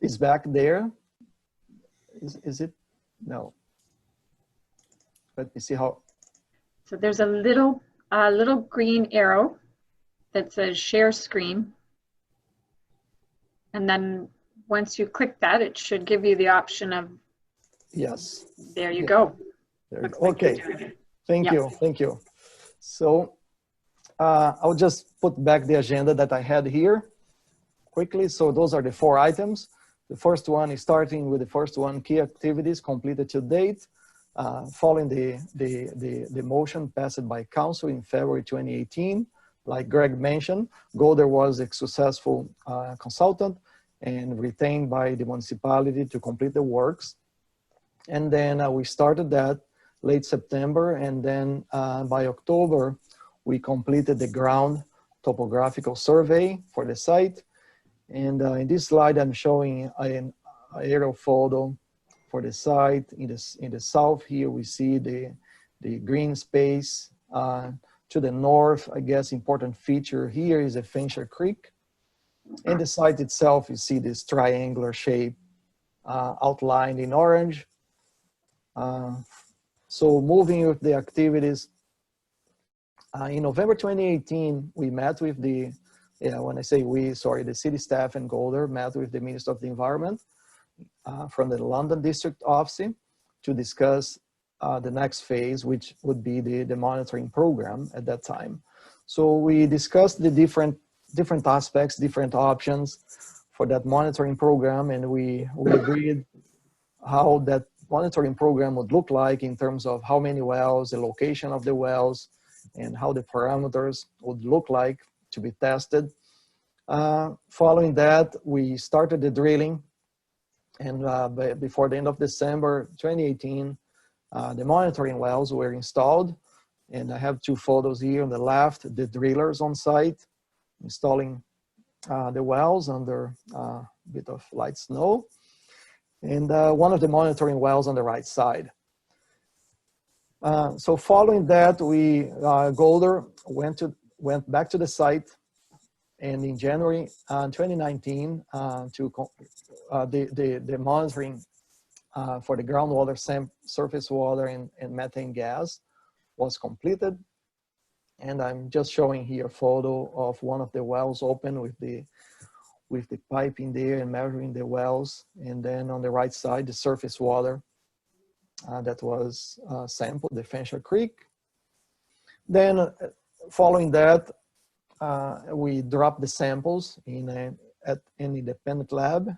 Is back there? Is it? No. Let me see how. So there's a little green arrow that says share screen. And then once you click that, it should give you the option of. Yes. There you go. There, Looks like okay. you're doing it. Thank Yeah. you. Thank you. So I'll just put back the agenda that I had here quickly. So those are the 4 items. The first one is starting with the first one, key activities completed to date, following the motion passed by council in February 2018. Like Greg mentioned, Golder was a successful consultant and retained by the municipality to complete the works. And then we started that late September, and then by October, we completed the ground topographical survey for the site. And in this slide, I'm showing an aerial photo for the site. In the south here, we see the green space. To the north, I guess important feature here is a Fincher Creek. In the site itself, you see this triangular shape outlined in orange. So moving with the activities, in November 2018, we met with the, when I say we, sorry, the city staff and Golder met with the Minister of the Environment from the London District Office to discuss the next phase, which would be the monitoring program at that time. So we discussed the different aspects, different options for that monitoring program, and we agreed how that monitoring program would look like in terms of how many wells, the location of the wells, and how the parameters would look like to be tested. Following that, we started the drilling, and before the end of December 2018, the monitoring wells were installed, and I have 2 photos here on the left, the drillers on site installing the wells under a bit of light snow, and one of the monitoring wells on the right side. So following that, Golder went back to the site, and in January 2019, the monitoring for the groundwater, surface water, and methane gas was completed. And I'm just showing here a photo of one of the wells open with the with the pipe in there and measuring the wells. And then on the right side, the surface water that was sampled, the Fenshaw Creek. Then following that, we dropped the samples at an independent lab.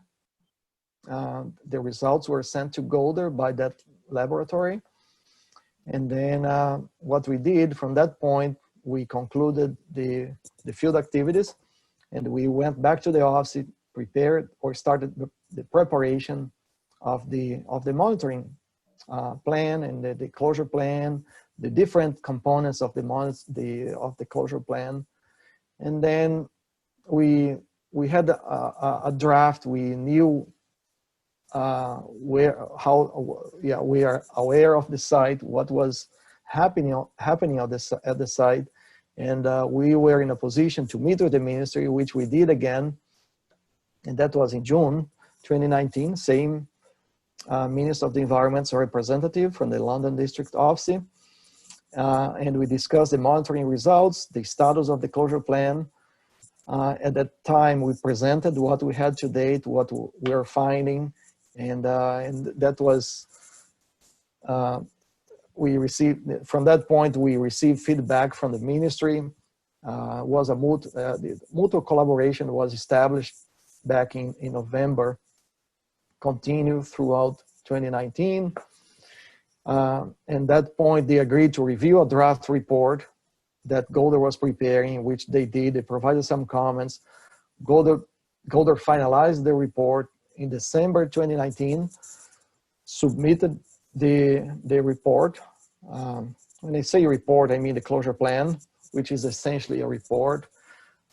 The results were sent to Golder by that laboratory. And then what we did from that point, we concluded the field activities, and we went back to the office, prepared or started the preparation of the monitoring plan and the closure plan, the different components of the closure plan. And then we had a draft. We knew we are aware of the site, what was happening at the site, and we were in a position to meet with the ministry, which we did again, and that was in June 2019. Same Minister of the Environment's representative from the London District Office, and we discussed the monitoring results, the status of the closure plan. At that time, we presented what we had to date, what we are finding, and that was, we received, from that point, we received feedback from the ministry. The mutual collaboration was established back in November, continued throughout 2019. And that point, they agreed to review a draft report that Golder was preparing, which they did. They provided some comments. Golder finalized the report in December 2019, submitted the report. When I say report, I mean the closure plan, which is essentially a report.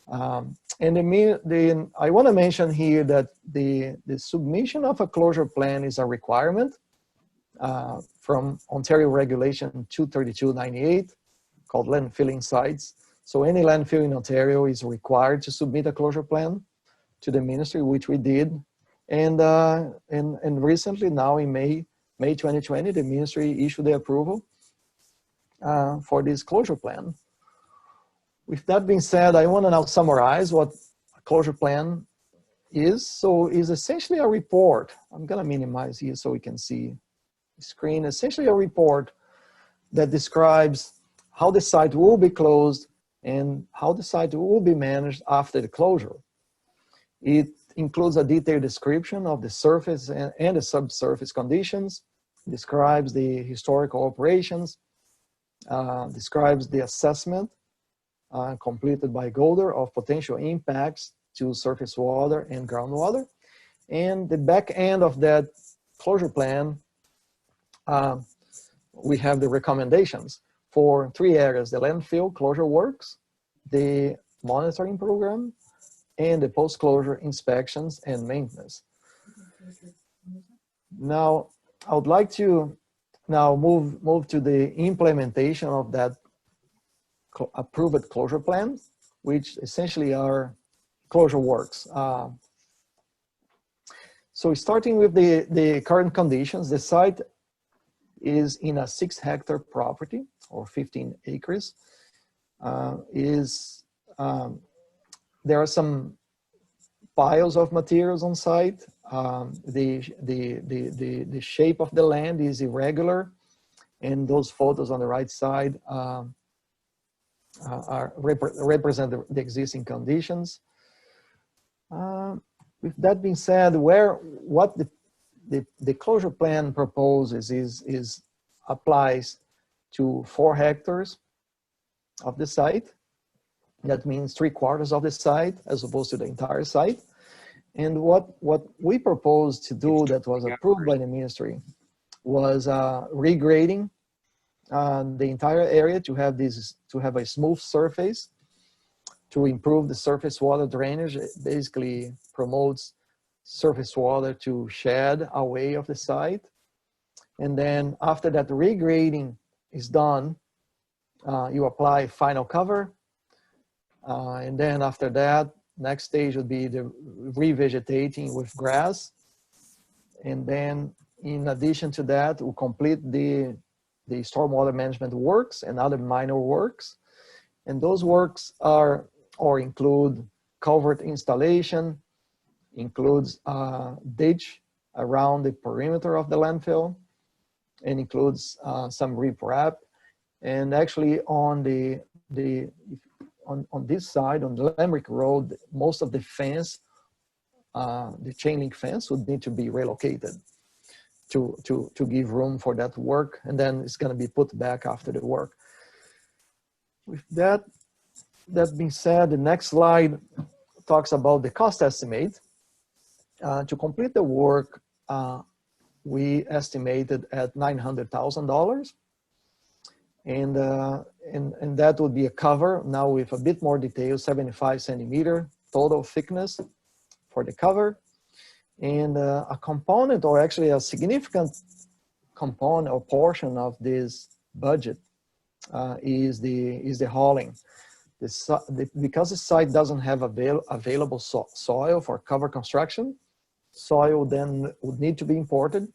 And I want to mention here that the submission of a closure plan is a requirement from Ontario Regulation 232/98, called landfilling sites. So any landfill in Ontario is required to submit a closure plan to the ministry, which we did. And recently, now in May 2020, the ministry issued the approval for this closure plan. With that being said, I want to now summarize what a closure plan is. So it's essentially a report. I'm going to minimize here so we can see the screen. Essentially a report that describes how the site will be closed and how the site will be managed after the closure. It includes a detailed description of the surface and the subsurface conditions, describes the historical operations, describes the assessment completed by Golder of potential impacts to surface water and groundwater. And the back end of that closure plan, we have the recommendations for 3 areas: the landfill closure works, the monitoring program, and the post-closure inspections and maintenance. Now, I would like to now move to the implementation of that approved closure plan, which essentially are closure works. So starting with the current conditions, the site is in a 6-hectare property, or 15 acres. There are some piles of materials on site. The shape of the land is irregular, and those photos on the right side represent the existing conditions. With that being said, what the closure plan proposes applies to 4 hectares of the site. That means 3/4 of the site as opposed to the entire site. And what we proposed to do that was approved by the ministry was regrading the entire area to have a smooth surface, to improve the surface water drainage. It basically promotes surface water to shed away of the site. And then after that regrading is done, you apply final cover. And then after that, next stage would be the revegetating with grass. And then in addition to that, we'll complete the stormwater management works and other minor works. And those works include culvert installation, includes a ditch around the perimeter of the landfill, and includes some riprap. And actually on on this side, on the Limerick Road, most of the fence, the chain link fence, would need to be relocated to give room for that work, and then it's going to be put back after the work. With that being said, the next slide talks about the cost estimate. To complete the work, we estimated at $900,000. And that would be a cover now with a bit more detail, 75 centimeter total thickness for the cover. And a component, or actually a significant component or portion of this budget is the hauling. Because the site doesn't have available soil for cover construction, soil then would need to be imported.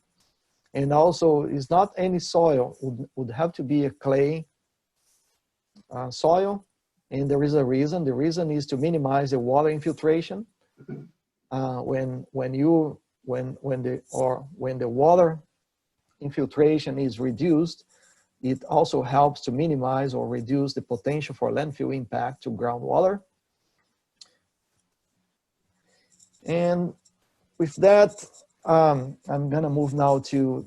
And also, it's not any soil, would have to be a clay soil. And there is a reason. The reason is to minimize the water infiltration. When the water infiltration is reduced, it also helps to minimize or reduce the potential for landfill impact to groundwater. And with that, I'm gonna move now to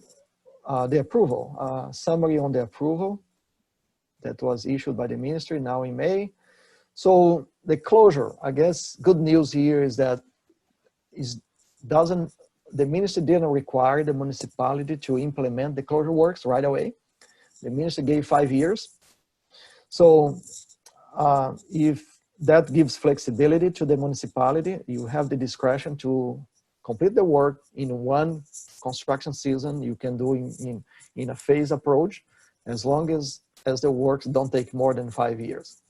the approval, summary on the approval that was issued by the ministry now in May. So the closure, I guess, good news here is that the ministry didn't require the municipality to implement the closure works right away. The minister gave 5 years. So if that gives flexibility to the municipality, you have the discretion to complete the work in one construction season. You can do in a phase approach, as long as the works don't take more than 5 years.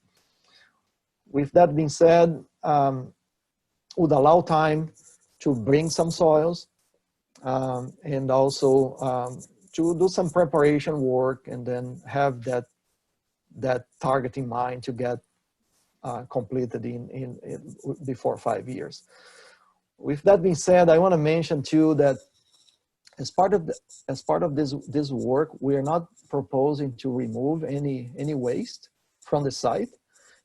With that being said, would allow time to bring some soils and also to do some preparation work, and then have that target in mind to get completed before 5 years. With that being said, I want to mention too that as part of this work, we are not proposing to remove any waste from the site.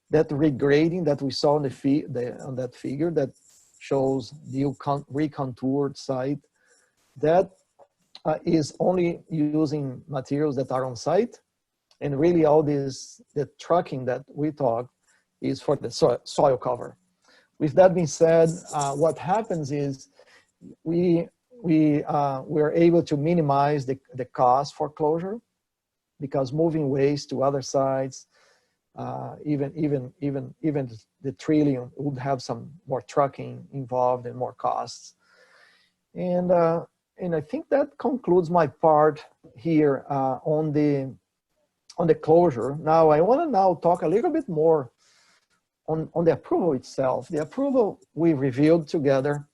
That regrading that we saw on on that figure that shows new recontoured site, that is only using materials that are on site, and really all the trucking that we talk is for the soil cover. With that being said, what happens is we're able to minimize the cost for closure, because moving waste to other sites, even the trillium would have some more trucking involved and more costs. And I think that concludes my part here on the closure. Now I want to talk a little bit more on the approval itself. The approval we reviewed together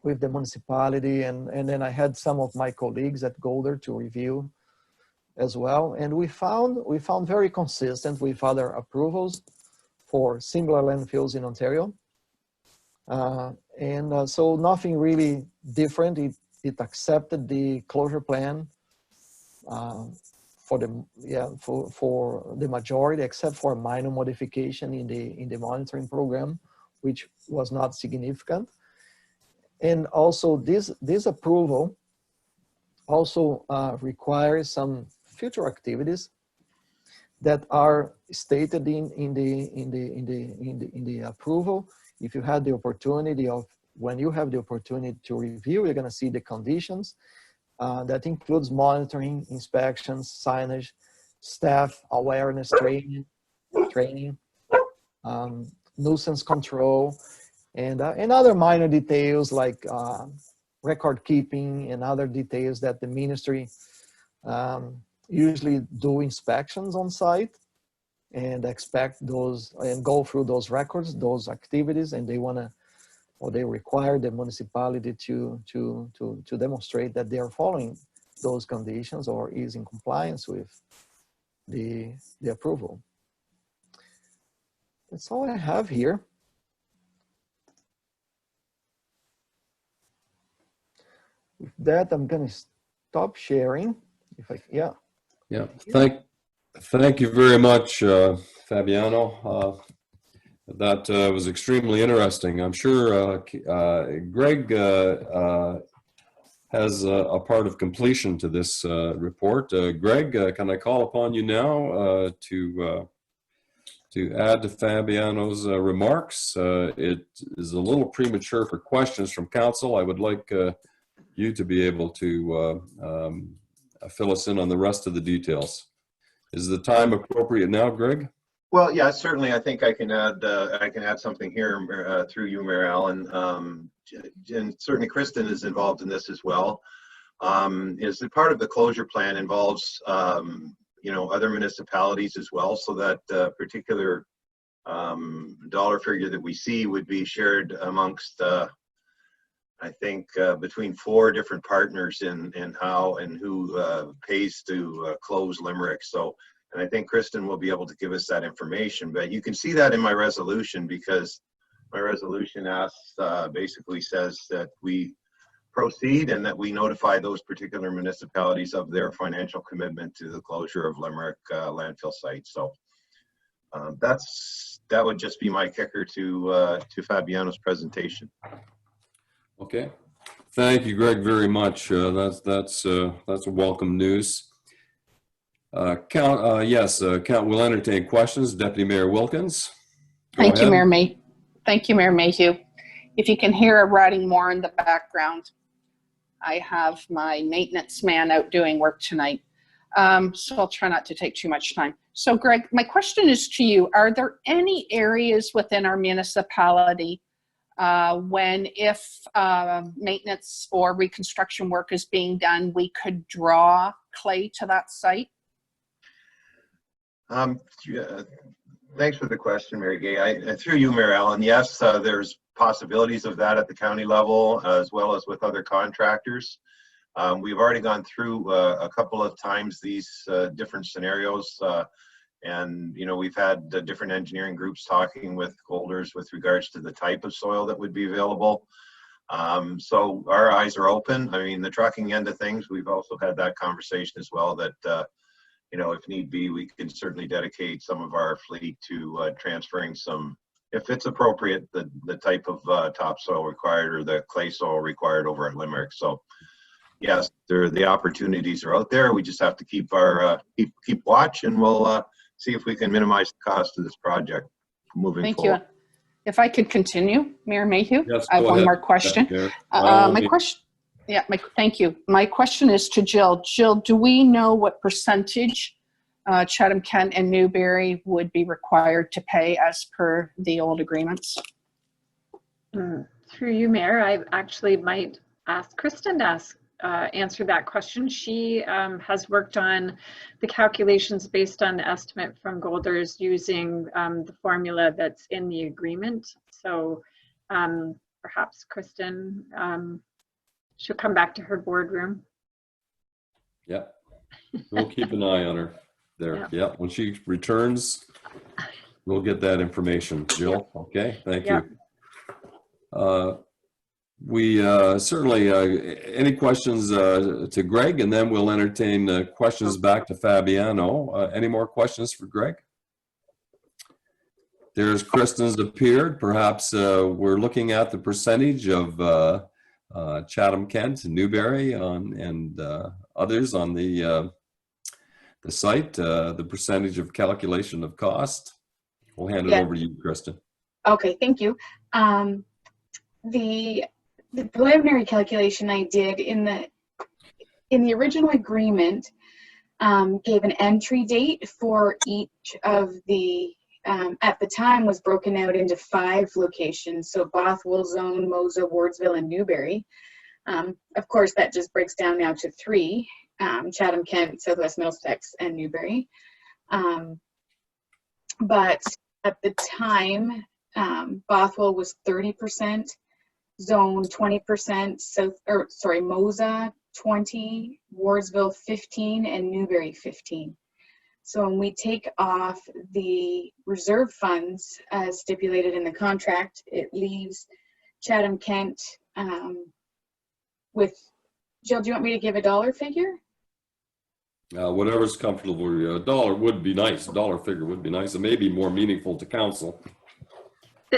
with the municipality, and then I had some of my colleagues at Golder to review as well. And we found very consistent with other approvals for similar landfills in Ontario. So nothing really different. It accepted the closure plan for the majority, except for a minor modification in the monitoring program, which was not significant. And also this approval also requires some future activities that are stated in the approval. If you had the opportunity when you have the opportunity to review, you're going to see the conditions. That includes monitoring, inspections, signage, staff awareness training, nuisance control, and other minor details like record keeping and other details that the ministry usually do inspections on site and expect those and go through those records, those activities, and they require the municipality to demonstrate that they are following those conditions or is in compliance with the approval. That's all I have here. that, I'm going to stop sharing. If I, yeah. Yeah, thank you very much, Fabiano. That was extremely interesting. I'm sure Greg has a part of completion to this report. Greg, can I call upon you now to add to Fabiano's remarks? It is a little premature for questions from council. I would like you to be able to fill us in on the rest of the details. Is the time appropriate now, Greg? Well, yeah, certainly. I think I can add something here through you, Mayor Allen. And certainly Kristen is involved in this as well. Is that part of the closure plan involves other municipalities as well, so that particular dollar figure that we see would be shared amongst I think between 4 different partners in how and who pays to close Limerick. So, and I think Kristen will be able to give us that information. But you can see that in my resolution, because my resolution asks, basically says that we proceed and that we notify those particular municipalities of their financial commitment to the closure of Limerick landfill site. So that would just be my kicker to Fabiano's presentation. Okay, thank you, Greg, very much. That's welcome news. Count will entertain questions. Deputy Mayor Wilkins. Thank you, Mayor May. Thank you, Mayor Mayhew. If you can hear a writing more in the background, I have my maintenance man out doing work tonight. So I'll try not to take too much time. So Greg, my question is to you. Are there any areas within our municipality if maintenance or reconstruction work is being done, we could draw clay to that site? Thanks for the question, Mary Gay. Through you, Mayor Allen, yes, there's possibilities of that at the county level, as well as with other contractors. We've already gone through a couple of times these different scenarios, and we've had different engineering groups talking with holders with regards to the type of soil that would be available. So our eyes are open. I mean, the trucking end of things, we've also had that conversation as well, that if need be, we can certainly dedicate some of our fleet to transferring some, if it's appropriate, the type of topsoil required or the clay soil required over at Limerick. So yes, the opportunities are out there. We just have to keep keep watch, and we'll see if we can minimize the cost of this project moving forward. Thank you. If I could continue, Mayor Mayhew, Yes, I have one more question. Thank you. My question is to Jill. Jill, do we know what percentage Chatham Kent and Newbury would be required to pay as per the old agreements? Through you, Mayor, I actually might ask Kristen to answer that question. She has worked on the calculations based on the estimate from Golders using the formula that's in the agreement. So perhaps Kristen, she'll come back to her boardroom. Yeah, we'll keep an eye on her there. Yeah, when she returns, we'll get that information. Jill, okay, thank you. We certainly, any questions to Greg, and then we'll entertain questions back to Fabiano. Any more questions for Greg? There's Kristen's appeared. Perhaps we're looking at the percentage of Chatham Kent, Newbury, and others on the site, the percentage of calculation of cost. We'll hand it over to you, Kristen. Okay, thank you. The preliminary calculation I did in the original agreement gave an entry date for each of the, at the time was broken out into 5 locations. So Bothwell Zone, Mosa, Wardsville, and Newbury. Of course, that just breaks down now to 3, Chatham Kent, Southwest Middlesex, and Newbury. But at the time, Bothwell was 30%, Zone 20%, Mosa 20, Wardsville 15, and Newbury 15. So when we take off the reserve funds as stipulated in the contract, it leaves Chatham Kent with Jill, do you want me to give a dollar figure? Whatever's comfortable. A dollar would be nice. A dollar figure would be nice. It may be more meaningful to council.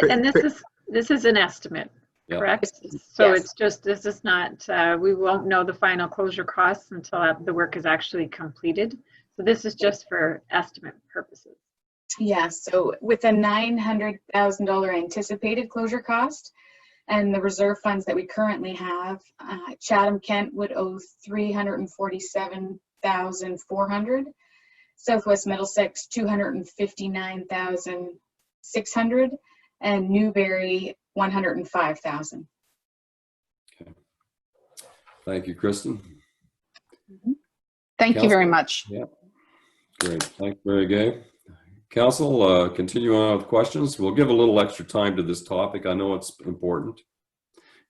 And this is an estimate, Yeah. correct? So Yes. it's just, this is not, we won't know the final closure costs until the work is actually completed. So this is just for estimate purposes. Yeah, so with a $900,000 anticipated closure cost and the reserve funds that we currently have, Chatham-Kent would owe $347,400, Southwest Middlesex $259,600, and Newbury $105,000. Okay. Thank you, Kristen. Thank you very much. Yeah. Great. Thanks, very good. Council, continue on with questions. We'll give a little extra time to this topic. I know it's important.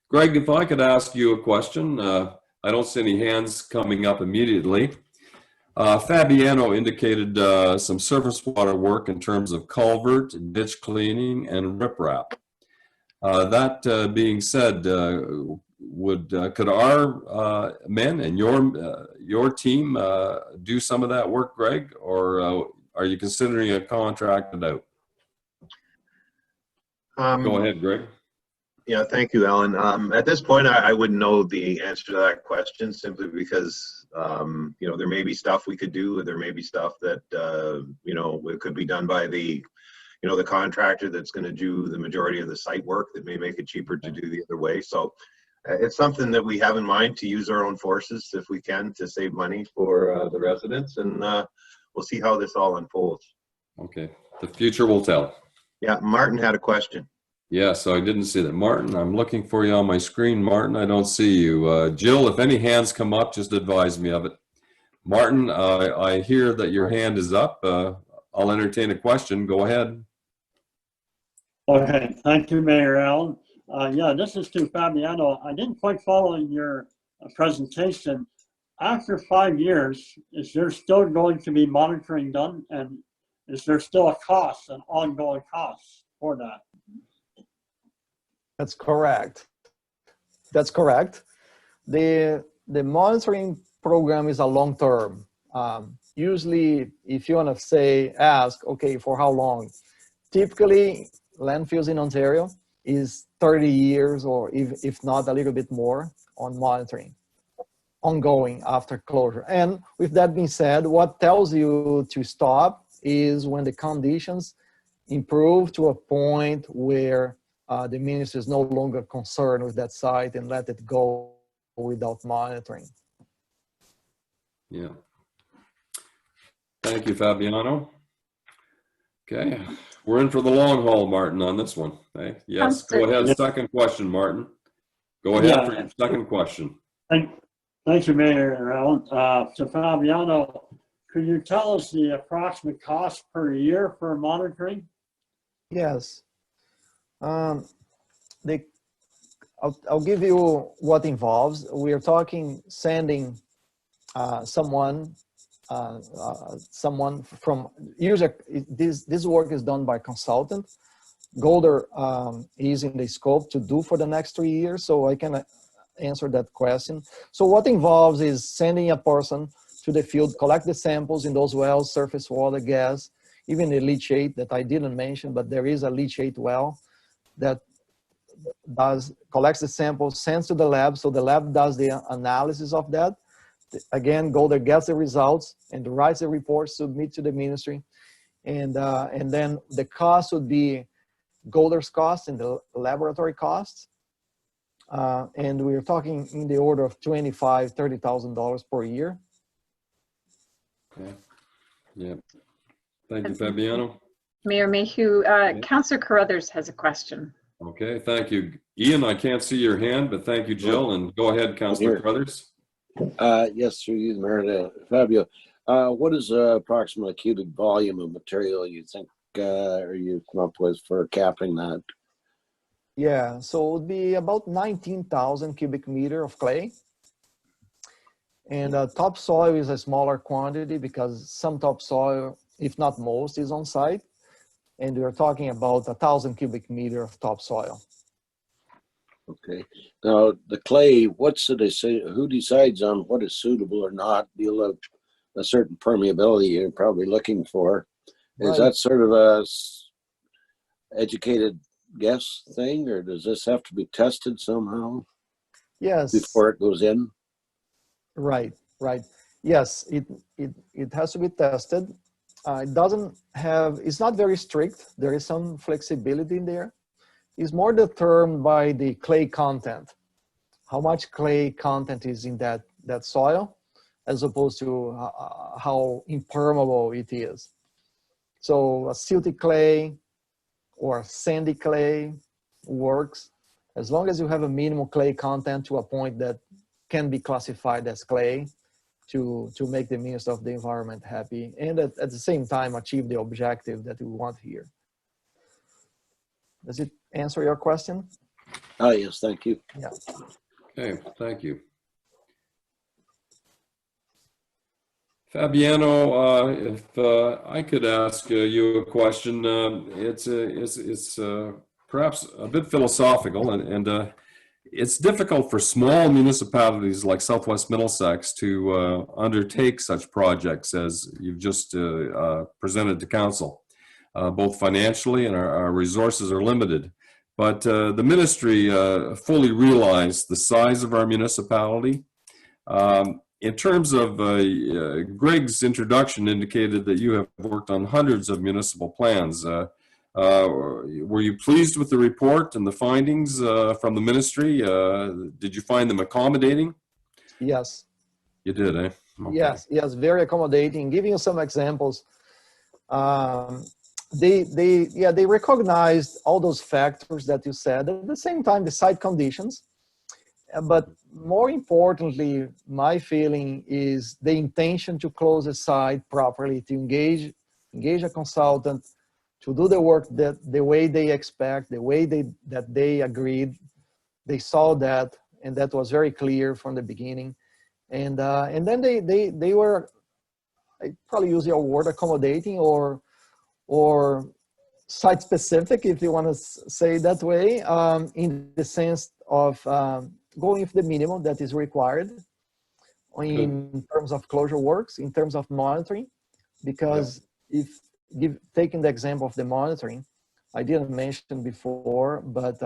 Greg, if I could ask you a question. I don't see any hands coming up immediately. Fabiano indicated some surface water work in terms of culvert, ditch cleaning, and riprap. That being said, could our men and your team do some of that work, Greg, or are you considering a contracted out? Go ahead, Greg. Yeah, thank you, Alan. At this point, I wouldn't know the answer to that question simply because, you know, there may be stuff we could do, or there may be stuff that, you know, it could be done by the, you know, the contractor that's going to do the majority of the site work that may make it cheaper to do the other way. So it's something that we have in mind to use our own forces if we can to save money for the residents, and we'll see how this all unfolds. Okay, the future will tell. Yeah, Martin had a question. Yeah, so I didn't see that. Martin, I'm looking for you on my screen. Martin, I don't see you. Jill, if any hands come up, just advise me of it. Martin, I hear that your hand is up. I'll entertain a question. Go ahead. Okay, thank you, Mayor Allen. Yeah, this is to Fabiano. I didn't quite follow your presentation. After 5 years, is there still going to be monitoring done? And is there still a cost, an ongoing cost for that? That's correct. That's correct. The monitoring program is a long term. Usually, if you want to ask, okay, for how long? Typically, landfills in Ontario is 30 years, or if not a little bit more, on monitoring, ongoing after closure. And with that being said, what tells you to stop is when the conditions improve to a point where the minister is no longer concerned with that site and let it go without monitoring. Yeah. Thank you, Fabiano. Okay, we're in for the long haul, Martin, on this one. Okay. Yes, go ahead. Second question, Martin. Go ahead for your second question. Thank you, Mayor Allen. So Fabiano, could you tell us the approximate cost per year for monitoring? Yes. I'll give you what involves. We are talking sending someone from user. This work is done by consultant. Golder is in the scope to do for the next 3 years, so I can answer that question. So what involves is sending a person to the field, collect the samples in those wells, surface water, gas, even the leachate that I didn't mention, but there is a leachate well that collects the samples, sends to the lab, so the lab does the analysis of that. Again, Golder gets the results and writes the report, submit to the ministry, and then the cost would be Golder's cost and the laboratory costs, and we're talking in the order of $25,000, $30,000 per year. Okay. Yeah. Thank you, Fabiano. Mayor Mayhew, Councillor Carruthers has a question. Okay, thank you. Ian, I can't see your hand, but thank you, Jill, and go ahead, Councillor Carruthers. Yes, through you, Mayor. Fabio, what is the approximate cubic volume of material you think or you come up with for capping that? Yeah, so it would be about 19,000 cubic meter of clay. And topsoil is a smaller quantity because some topsoil, if not most, is on site. And we're talking about 1,000 cubic meter of topsoil. Okay. Now, the clay, what's the decision? Who decides on what is suitable or not? You'll have a certain permeability you're probably looking for. Is Right. that sort of a educated guess thing, or does this have to be tested somehow Yes. before it goes in? Right. Right. Yes. It has to be tested. It doesn't have. It's not very strict. There is some flexibility in there. It's more determined by the clay content. How much clay content is in that soil, as opposed to how impermeable it is. So a silty clay or sandy clay works as long as you have a minimal clay content to a point that can be classified as clay to make the Minister of the Environment happy, and at the same time achieve the objective that we want here. Does it answer your question? Oh, yes, thank you. Yeah. Okay, thank you. Fabiano, if I could ask you a question, it's perhaps a bit philosophical, and it's difficult for small municipalities like Southwest Middlesex to undertake such projects as you've just presented to council, both financially, and our resources are limited. But the ministry fully realized the size of our municipality. In terms of Greg's introduction indicated that you have worked on hundreds of municipal plans. Were you pleased with the report and the findings from the ministry? Did you find them accommodating? Yes. You did, eh? Okay. Yes, very accommodating. Giving you some examples, they recognized all those factors that you said. At the same time, the site conditions. But more importantly, my feeling is the intention to close the site properly, to engage a consultant, to do the work that the way they expect, the way that they agreed. They saw that, and that was very clear from the beginning. And then they were, I probably use your word, accommodating or site specific, if you want to say it that way, in the sense of going with the minimum that is required in terms of closure works, in terms of monitoring, because taking the example of the monitoring, I didn't mention before, but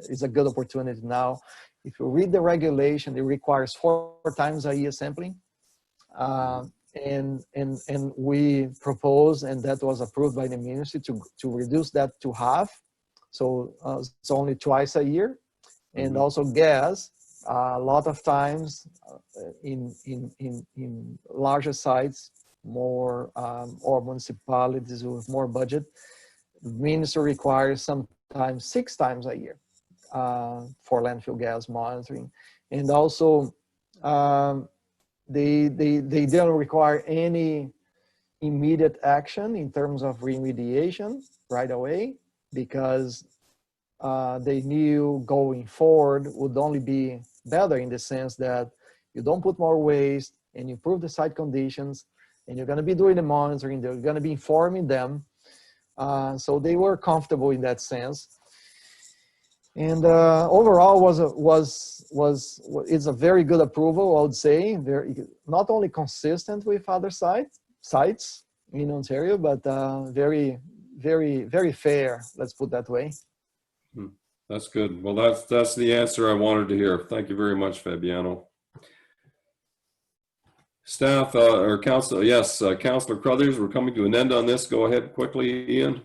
it's a good opportunity now. If you read the regulation, it requires 4 times a year sampling. And we propose, and that was approved by the ministry, to reduce that to half. So it's only twice a year. And also gas, a lot of times in larger sites, more or municipalities with more budget, the ministry requires sometimes 6 times a year for landfill gas monitoring. And also they don't require any immediate action in terms of remediation right away, because they knew going forward would only be better in the sense that you don't put more waste and improve the site conditions, and you're going to be doing the monitoring, they're going to be informing them. So they were comfortable in that sense. And overall it's a very good approval, I would say. Not only consistent with other sites in Ontario, but very, very, very fair, let's put it that way. That's good. Well, that's the answer I wanted to hear. Thank you very much, Fabiano. Staff or council, yes, Councillor Crothers, we're coming to an end on this. Go ahead quickly, Ian.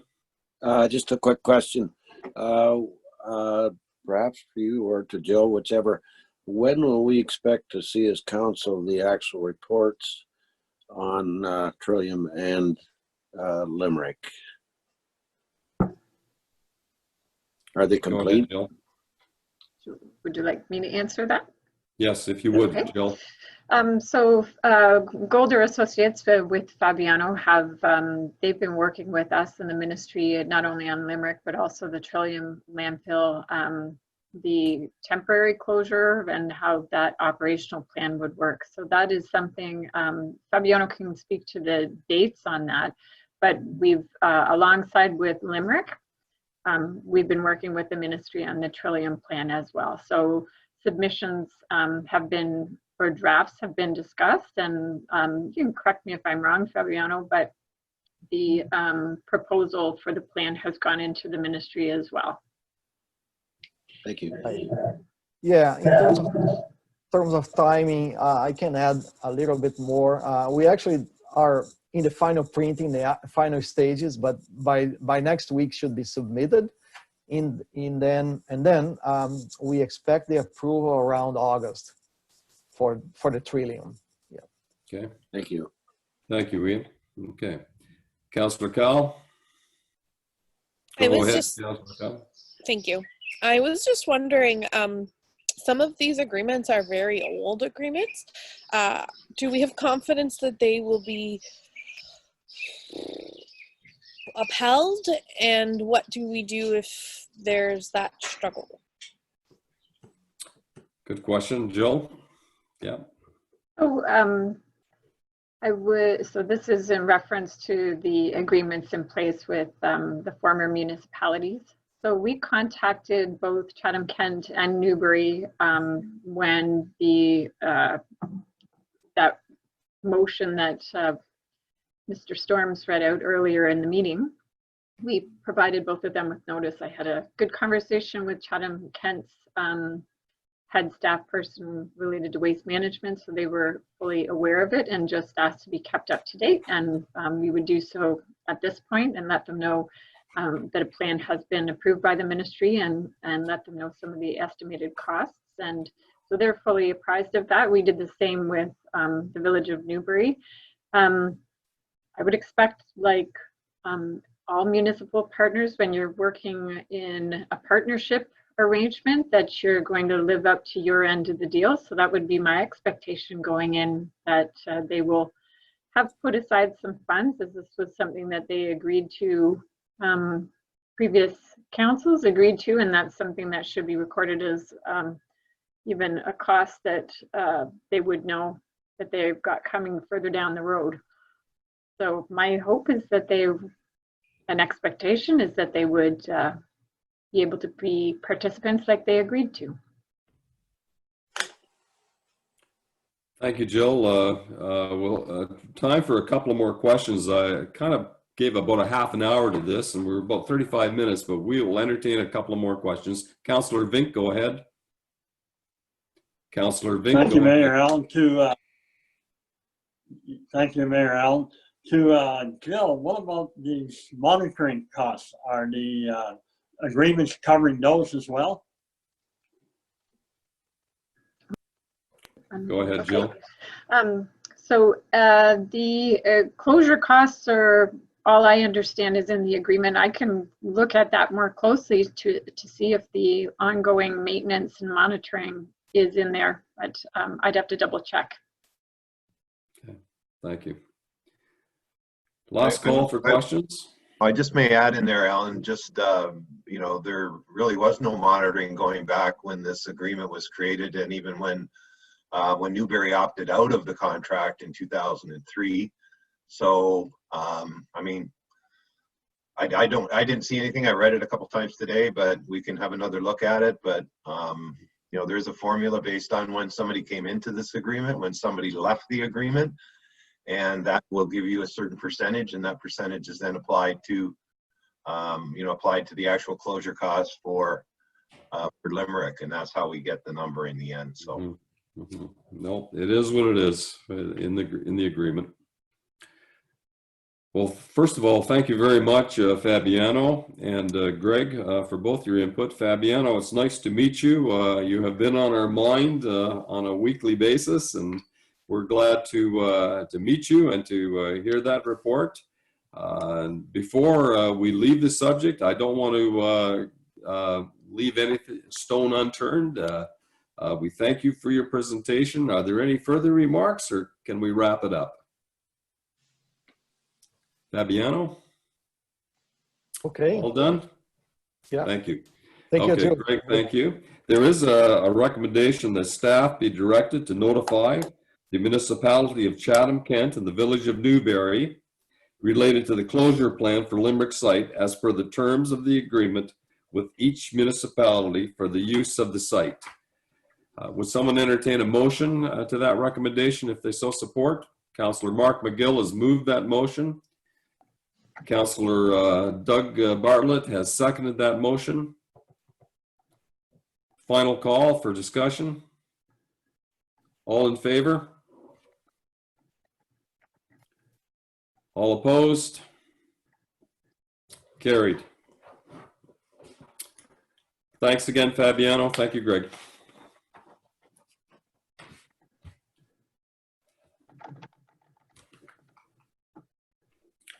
Just a quick question, perhaps for you or to Jill, whichever. When will we expect to see as council the actual reports on Trillium and Limerick? Are they complete? Go ahead, Jill. Would you like me to answer that? Yes, if you would, Okay. Jill. So Golder Associates with Fabiano they've been working with us in the ministry, not only on Limerick, but also the Trillium landfill, the temporary closure and how that operational plan would work. So that is something, Fabiano can speak to the dates on that, but we've, alongside with Limerick, we've been working with the ministry on the Trillium plan as well. So submissions have been, or drafts have been discussed, and you can correct me if I'm wrong, Fabiano, but the proposal for the plan has gone into the ministry as well. Thank you. Yeah, in terms of timing, I can add a little bit more. We actually are in the final printing, the final stages, but by next week should be submitted. Then we expect the approval around August for the Trillium. Yeah. Okay. Thank you. Thank you, Ian. Okay. Councillor Cal. I Go was ahead, just- Councillor Cal. Thank you. I was just wondering, some of these agreements are very old agreements. Do we have confidence that they will be upheld? And what do we do if there's that struggle? Good question, Jill. Yeah. Oh, so this is in reference to the agreements in place with the former municipalities. So we contacted both Chatham-Kent and Newbury when that motion that Mr. Storms read out earlier in the meeting. We provided both of them with notice. I had a good conversation with Chatham-Kent's head staff person related to waste management, so they were fully aware of it and just asked to be kept up to date. And we would do so at this point and let them know that a plan has been approved by the ministry and let them know some of the estimated costs. And so they're fully apprised of that. We did the same with the village of Newbury. I would expect, like all municipal partners, when you're working in a partnership arrangement, that you're going to live up to your end of the deal. So that would be my expectation going in, that they will have put aside some funds, as this was something that they agreed to, previous councils agreed to, and that's something that should be recorded as even a cost that they would know that they've got coming further down the road. So my hope is that an expectation is that they would be able to be participants like they agreed to. Thank you, Jill. Time for a couple of more questions. I kind of gave about a half an hour to this, and we're about 35 minutes, but we will entertain a couple of more questions. Councillor Vink, go ahead. Councillor Vink. Thank you, Mayor Allen. Thank you, Mayor Allen. To Jill, what about these monitoring costs? Are the agreements covering those as well? Go ahead, Jill. So the closure costs are, all I understand is in the agreement. I can look at that more closely to see if the ongoing maintenance and monitoring is in there, but I'd have to double check. Okay, thank you. Last call for questions. I just may add in there, Alan, just, you know, there really was no monitoring going back when this agreement was created, and even when Newbury opted out of the contract in 2003. So, I mean, I didn't see anything. I read it a couple times today, but we can have another look at it. But, you know, there's a formula based on when somebody came into this agreement, when somebody left the agreement, and that will give you a certain percentage, and that percentage is then applied to, you know, applied to the actual closure costs for Limerick, and that's how we get the number in the end. So. No, it is what it is in the agreement. Well, first of all, thank you very much, Fabiano and Greg, for both your input. Fabiano, it's nice to meet you. You have been on our mind on a weekly basis, and we're glad to meet you and to hear that report. Before we leave the subject, I don't want to leave any stone unturned. We thank you for your presentation. Are there any further remarks, or can we wrap it up? Fabiano? Okay. All done? Yeah. Thank you. Thank you, Okay, Joe. Greg, thank you. There is a recommendation that staff be directed to notify the municipality of Chatham-Kent and the village of Newbury related to the closure plan for Limerick site as per the terms of the agreement with each municipality for the use of the site. Would someone entertain a motion to that recommendation if they so support? Councillor Mark McGill has moved that motion. Councillor Doug Bartlett has seconded that motion. Final call for discussion. All in favor? All opposed? Carried. Thanks again, Fabiano. Thank you, Greg.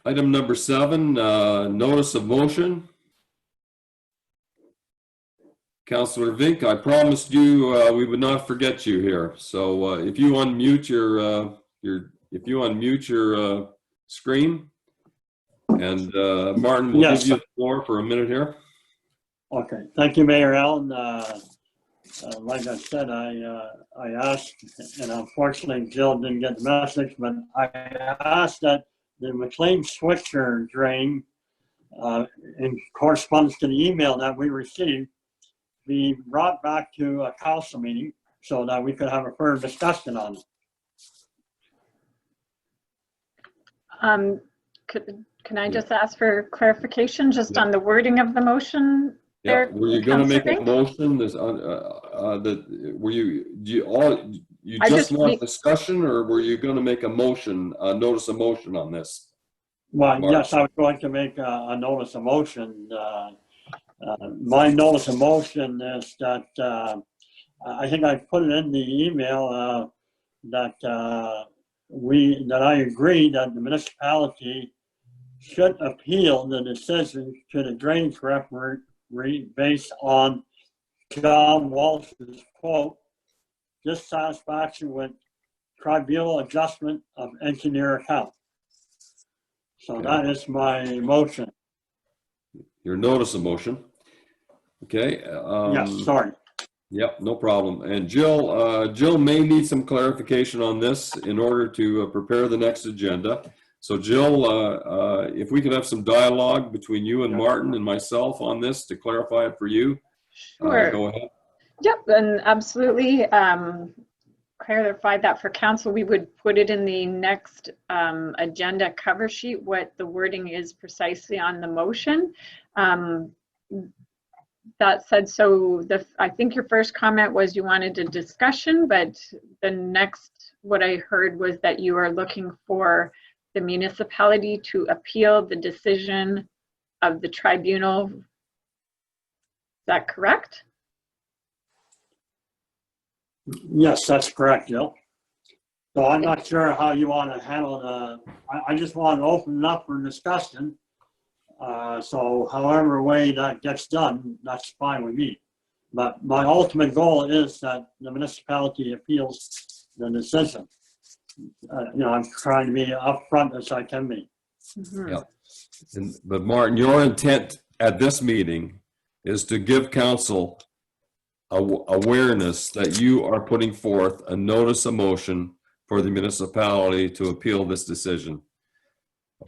Item number 7, notice of motion. Councillor Vink, I promised you we would not forget you here. So if you unmute your screen, and Martin will give you the floor for a minute here. Okay, thank you, Mayor Allen. Like I said, I asked, and unfortunately Jill didn't get the message, but I asked that the McLean Switcher drain, in correspondence to the email that we received, be brought back to a council meeting so that we could have a further discussion on it. Can I just ask for clarification just on the wording of the motion? Yeah, there, were you going to make a Vink? motion? This, you just want discussion, or were you going to make a motion, notice a motion on this? Well, Mark? yes, I was going to make a notice of motion. My notice of motion is that I think I put it in the email that I agree that the municipality should appeal the decision to the drainage referee based on John Walsh's quote, dissatisfaction with tribunal adjustment of engineer account. So Okay. that is my motion. Your notice of motion. Okay. Yes, sorry. Yep, no problem. And Jill may need some clarification on this in order to prepare the next agenda. So Jill, if we could have some dialogue between you and Martin and myself on this to clarify it for you. Sure. Go ahead. Yep, and absolutely clarify that for council. We would put it in the next agenda cover sheet, what the wording is precisely on the motion. That said, so I think your first comment was you wanted a discussion, but the next, what I heard was that you are looking for the municipality to appeal the decision of the tribunal. Is that correct? Yes, that's correct, Jill. So I'm not sure how you want to handle the, I just want to open it up for discussion. So however way that gets done, that's fine with me. But my ultimate goal is that the municipality appeals the decision. I'm trying to be upfront as I can be. Mm-hmm. Yep. But Martin, your intent at this meeting is to give council awareness that you are putting forth a notice of motion for the municipality to appeal this decision.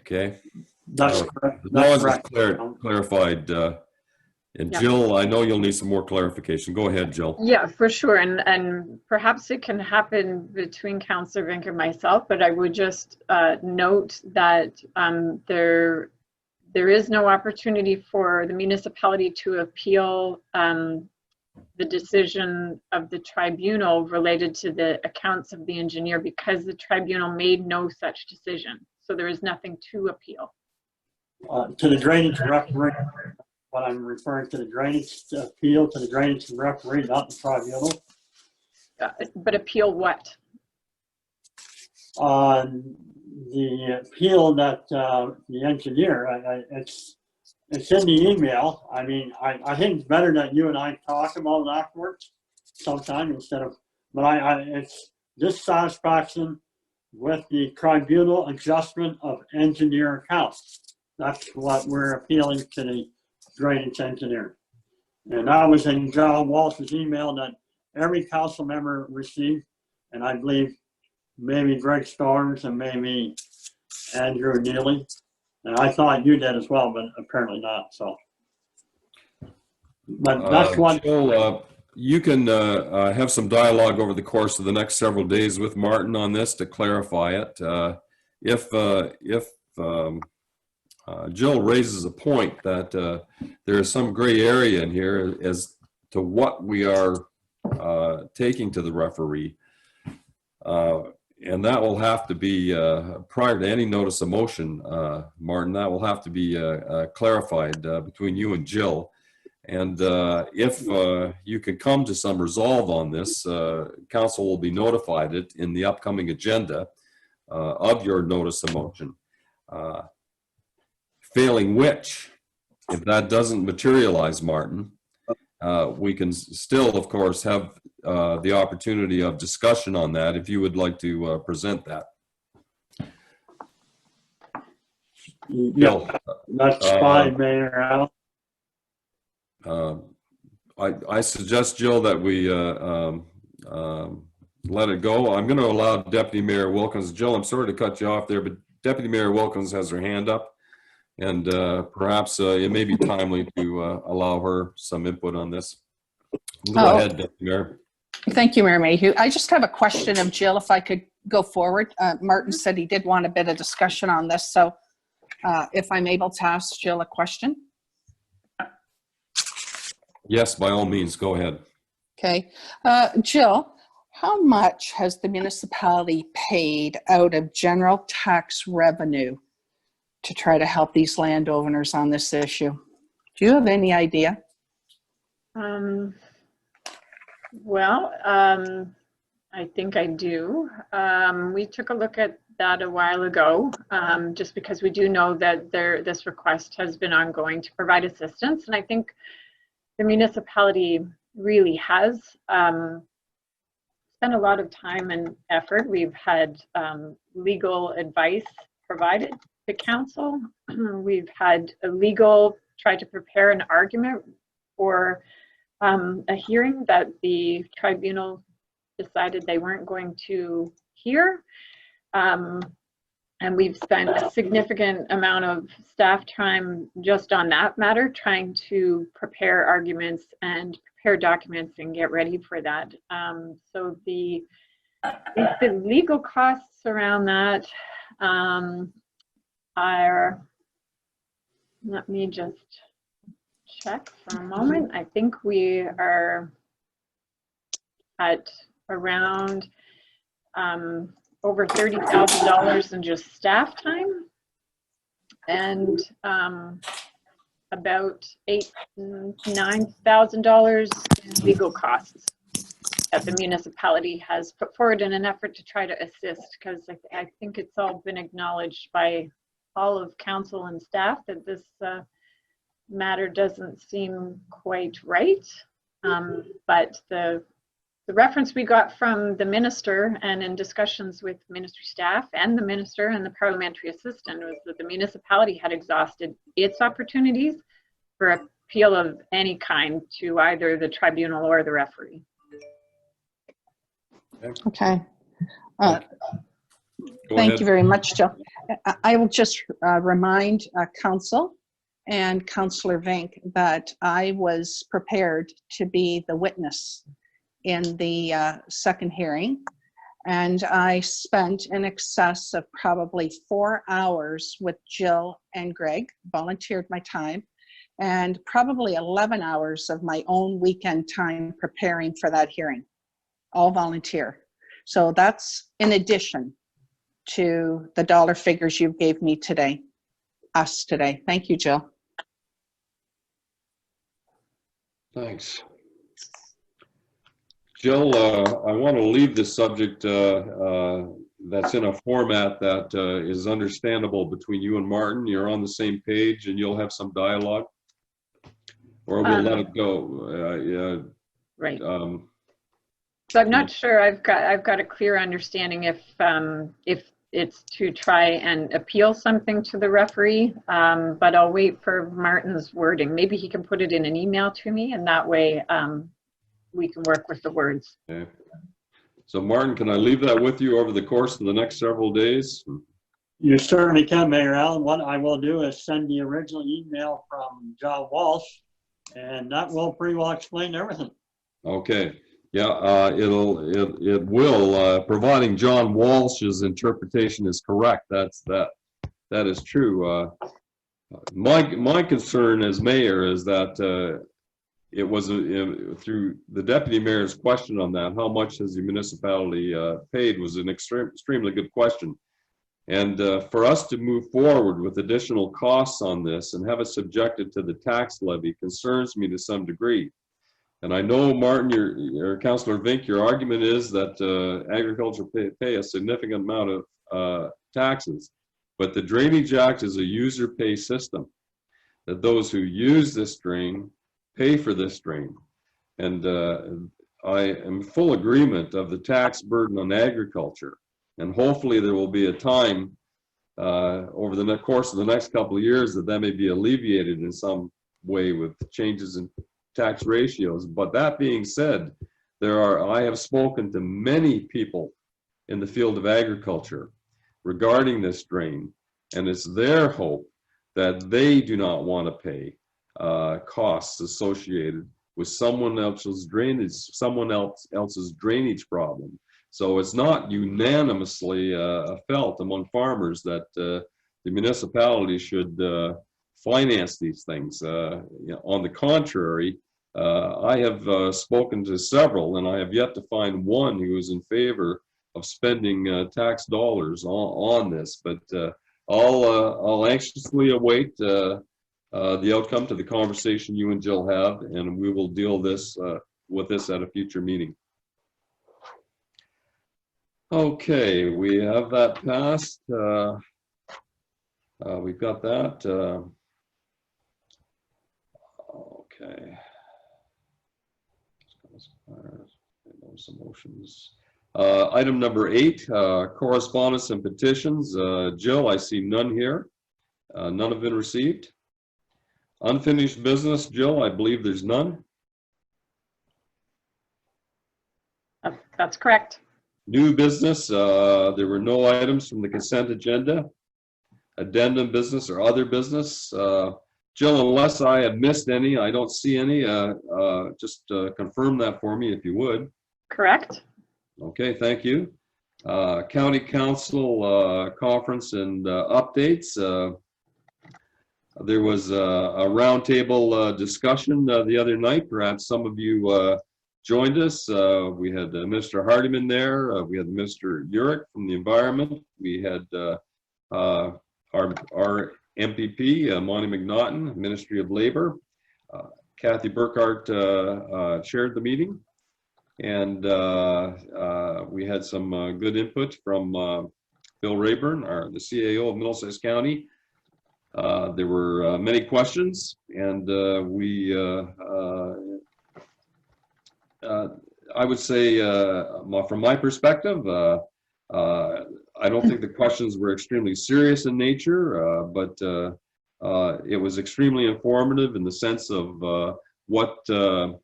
Okay? That's correct. As long as it's clarified. And Yeah. Jill, I know you'll need some more clarification. Go ahead, Jill. Yeah, for sure. And perhaps it can happen between Councillor Vink and myself, but I would just note that there is no opportunity for the municipality to appeal the decision of the tribunal related to the accounts of the engineer because the tribunal made no such decision. So there is nothing to appeal. To the drainage referee, what I'm referring to the drainage appeal to the drainage referee, not the tribunal. But appeal what? On the appeal that the engineer, it's in the email. I mean, I think it's better that you and I talk about it afterwards sometime instead of, but it's dissatisfaction with the tribunal adjustment of engineer accounts. That's what we're appealing to the drainage engineer. And that was in John Walsh's email that every council member received, and I believe maybe Greg Storms and maybe Andrew Neely. And I thought you did as well, but apparently not, so. But that's what, Jill, you can have some dialogue over the course of the next several days with Martin on this to clarify it. If Jill raises a point that there is some gray area in here as to what we are taking to the referee, and that will have to be, prior to any notice of motion, Martin, that will have to be clarified between you and Jill. And if you can come to some resolve on this, council will be notified it in the upcoming agenda of your notice of motion. Failing which, if that doesn't materialize, Martin, we can still, of course, have the opportunity of discussion on that if you would like to present that. yeah, that's fine, Mayor Al. I suggest, Jill, that we let it go. I'm going to allow Deputy Mayor Wilkins. Jill, I'm sorry to cut you off there, but Deputy Mayor Wilkins has her hand up, and perhaps it may be timely to allow her some input on this. Go ahead, Deputy Mayor. Thank you, Mayor Mayhew. I just have a question of Jill, if I could go forward. Martin said he did want a bit of discussion on this, so if I'm able to ask Jill a question. Yes, by all means, go ahead. Okay. Jill, how much has the municipality paid out of general tax revenue to try to help these landowners on this issue? Do you have any idea? Well, I think I do. We took a look at that a while ago, just because we do know that this request has been ongoing to provide assistance. And I think the municipality really has spent a lot of time and effort. We've had legal advice provided to council. We've had a legal try to prepare an argument for a hearing that the tribunal decided they weren't going to hear. And we've spent a significant amount of staff time just on that matter, trying to prepare arguments and prepare documents and get ready for that. So the legal costs around that are, let me just check for a moment. I think we are at around over $30,000 in just staff time, and about $9,000 in legal costs that the municipality has put forward in an effort to try to assist, because I think it's all been acknowledged by all of council and staff that this matter doesn't seem quite right. But the reference we got from the minister and in discussions with ministry staff and the minister and the parliamentary assistant was that the municipality had exhausted its opportunities for appeal of any kind to either the tribunal or the referee. Okay. Thank you very much, Jill. I will just remind council and Councillor Vink that I was prepared to be the witness in the second hearing, and I spent in excess of probably 4 hours with Jill and Greg, volunteered my time, and probably 11 hours of my own weekend time preparing for that hearing, all volunteer. So that's in addition to the dollar figures you gave me today, us today. Thank you, Jill. Thanks. Jill, I want to leave this subject that's in a format that is understandable between you and Martin. You're on the same page and you'll have some dialogue, or we'll let it go. Right. So I'm not sure I've got a clear understanding if it's to try and appeal something to the referee, but I'll wait for Martin's wording. Maybe he can put it in an email to me, and that way we can work with the words. Okay. So Martin, can I leave that with you over the course of the next several days? You certainly can, Mayor Allen. What I will do is send the original email from John Walsh, and that will pretty well explain everything. Okay. Yeah, it will, providing John Walsh's interpretation is correct. That is true. My concern as mayor is that it was through the deputy mayor's question on that, how much has the municipality paid, was an extremely good question. And for us to move forward with additional costs on this and have it subjected to the tax levy concerns me to some degree. And I know, Martin, your Councillor Vink, your argument is that agriculture pay a significant amount of taxes, but the Drainage Act is a user pay system, that those who use this drain pay for this drain. And I am in full agreement of the tax burden on agriculture. And hopefully there will be a time over the course of the next couple of years that may be alleviated in some way with changes in tax ratios. But that being said, I have spoken to many people in the field of agriculture regarding this drain, and it's their hope that they do not want to pay costs associated with someone else's drainage problem. So it's not unanimously felt among farmers that the municipality should finance these things. On the contrary, I have spoken to several, and I have yet to find one who is in favor of spending tax dollars on this. But I'll anxiously await the outcome to the conversation you and Jill have, and we will deal with this at a future meeting. Okay, we have that passed. We've got that. Okay. Those motions. Item number 8, correspondence and petitions. Jill, I see none here. None have been received. Unfinished business, Jill, I believe there's none. That's correct. New business, there were no items from the consent agenda. Addendum business or other business. Jill, unless I have missed any, I don't see any. Just confirm that for me if you would. Correct. Okay, thank you. County Council conference and updates. There was a roundtable discussion the other night. Perhaps some of you joined us. We had Mr. Hardiman there. We had Mr. Urick from the Environment. We had our MPP, Monty McNaughton, Ministry of Labor. Kathy Burkhart chaired the meeting. And we had some good input from Bill Rayburn, the CAO of Middlesex County. There were many questions, and I would say, from my perspective, I don't think the questions were extremely serious in nature, but it was extremely informative in the sense of what the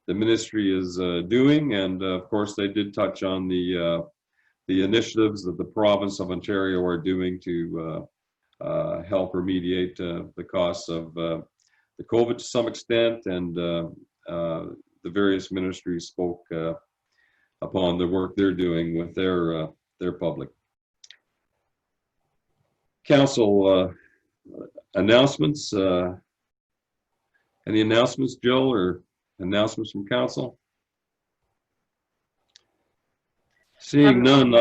ministry is doing, and of course they did touch on the initiatives that the province of Ontario are doing to help remediate the costs of the COVID to some extent, and the various ministries spoke upon the work they're doing with their public. Council announcements. Any announcements, Jill, or announcements from council? Seeing none,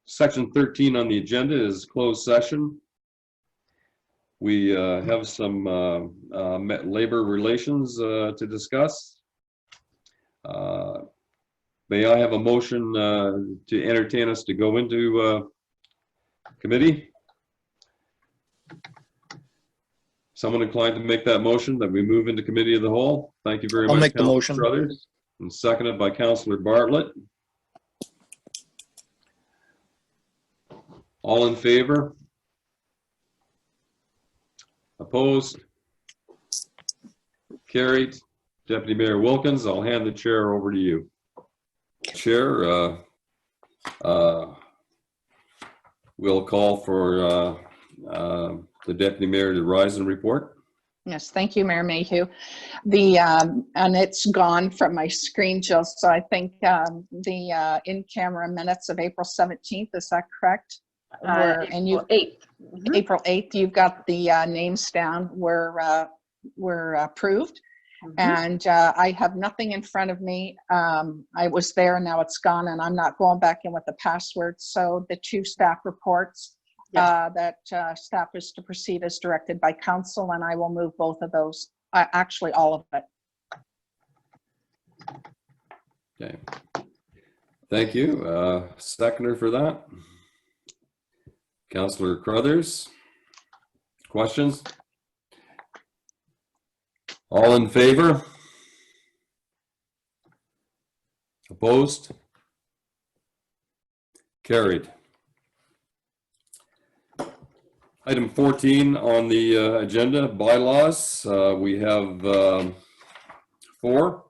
section 13 on the agenda is closed session. We have some labor relations to discuss. May I have a motion to entertain us to go into committee? Someone inclined to make that motion that we move into committee of the whole? Thank you very much. I'll make the motion. Brothers, and seconded by Councillor Bartlett. All in favor? Opposed? Carried. Deputy Mayor Wilkins, I'll hand the chair over to you. Chair, we'll call for the Deputy Mayor to rise and report. Yes, thank you, Mayor Mayhew. And it's gone from my screen, Jill, so I think the in-camera minutes of April 17th, is that correct? And you, April 8th. Mhm. April 8th, you've got the names down, were approved. Mhm. And I have nothing in front of me. I was there, now it's gone, and I'm not going back in with the password. So the 2 staff reports, that staff is to proceed as directed by council, and I will move both of those, actually all of it. Okay. Thank you. Seconder for that. Councillor Crothers. Questions? All in favor? Opposed? Carried. Item 14 on the agenda, bylaws. We have 4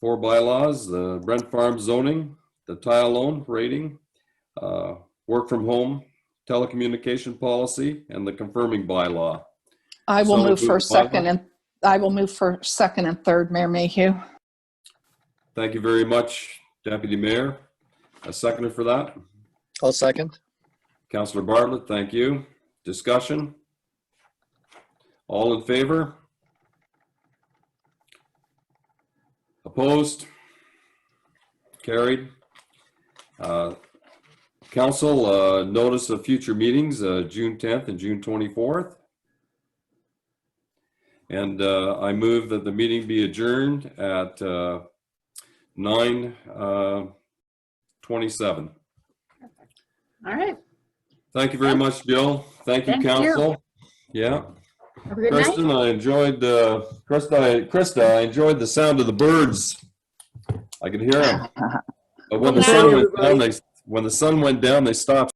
bylaws: the Brent Farm zoning, the tile loan rating, work from home, telecommunication policy, and the confirming bylaw. I will Someone move for move the bylaw? second, and I will move for second and third, Mayor Mayhew. Thank you very much, Deputy Mayor. A seconder for that. I'll second. Councillor Bartlett, thank you. Discussion? All in favor? Opposed? Carried. Council, notice of future meetings, June 10th and June 24th. And I move that the meeting be adjourned at 9:27. All right. Thank you very much, Jill. Thank you, Thank you. Council. Yeah. Have a good night. Kristen, I enjoyed, Krista, I enjoyed the sound of the birds. I could hear them. But when the Good sun night, went down, when the sun went down, they stopped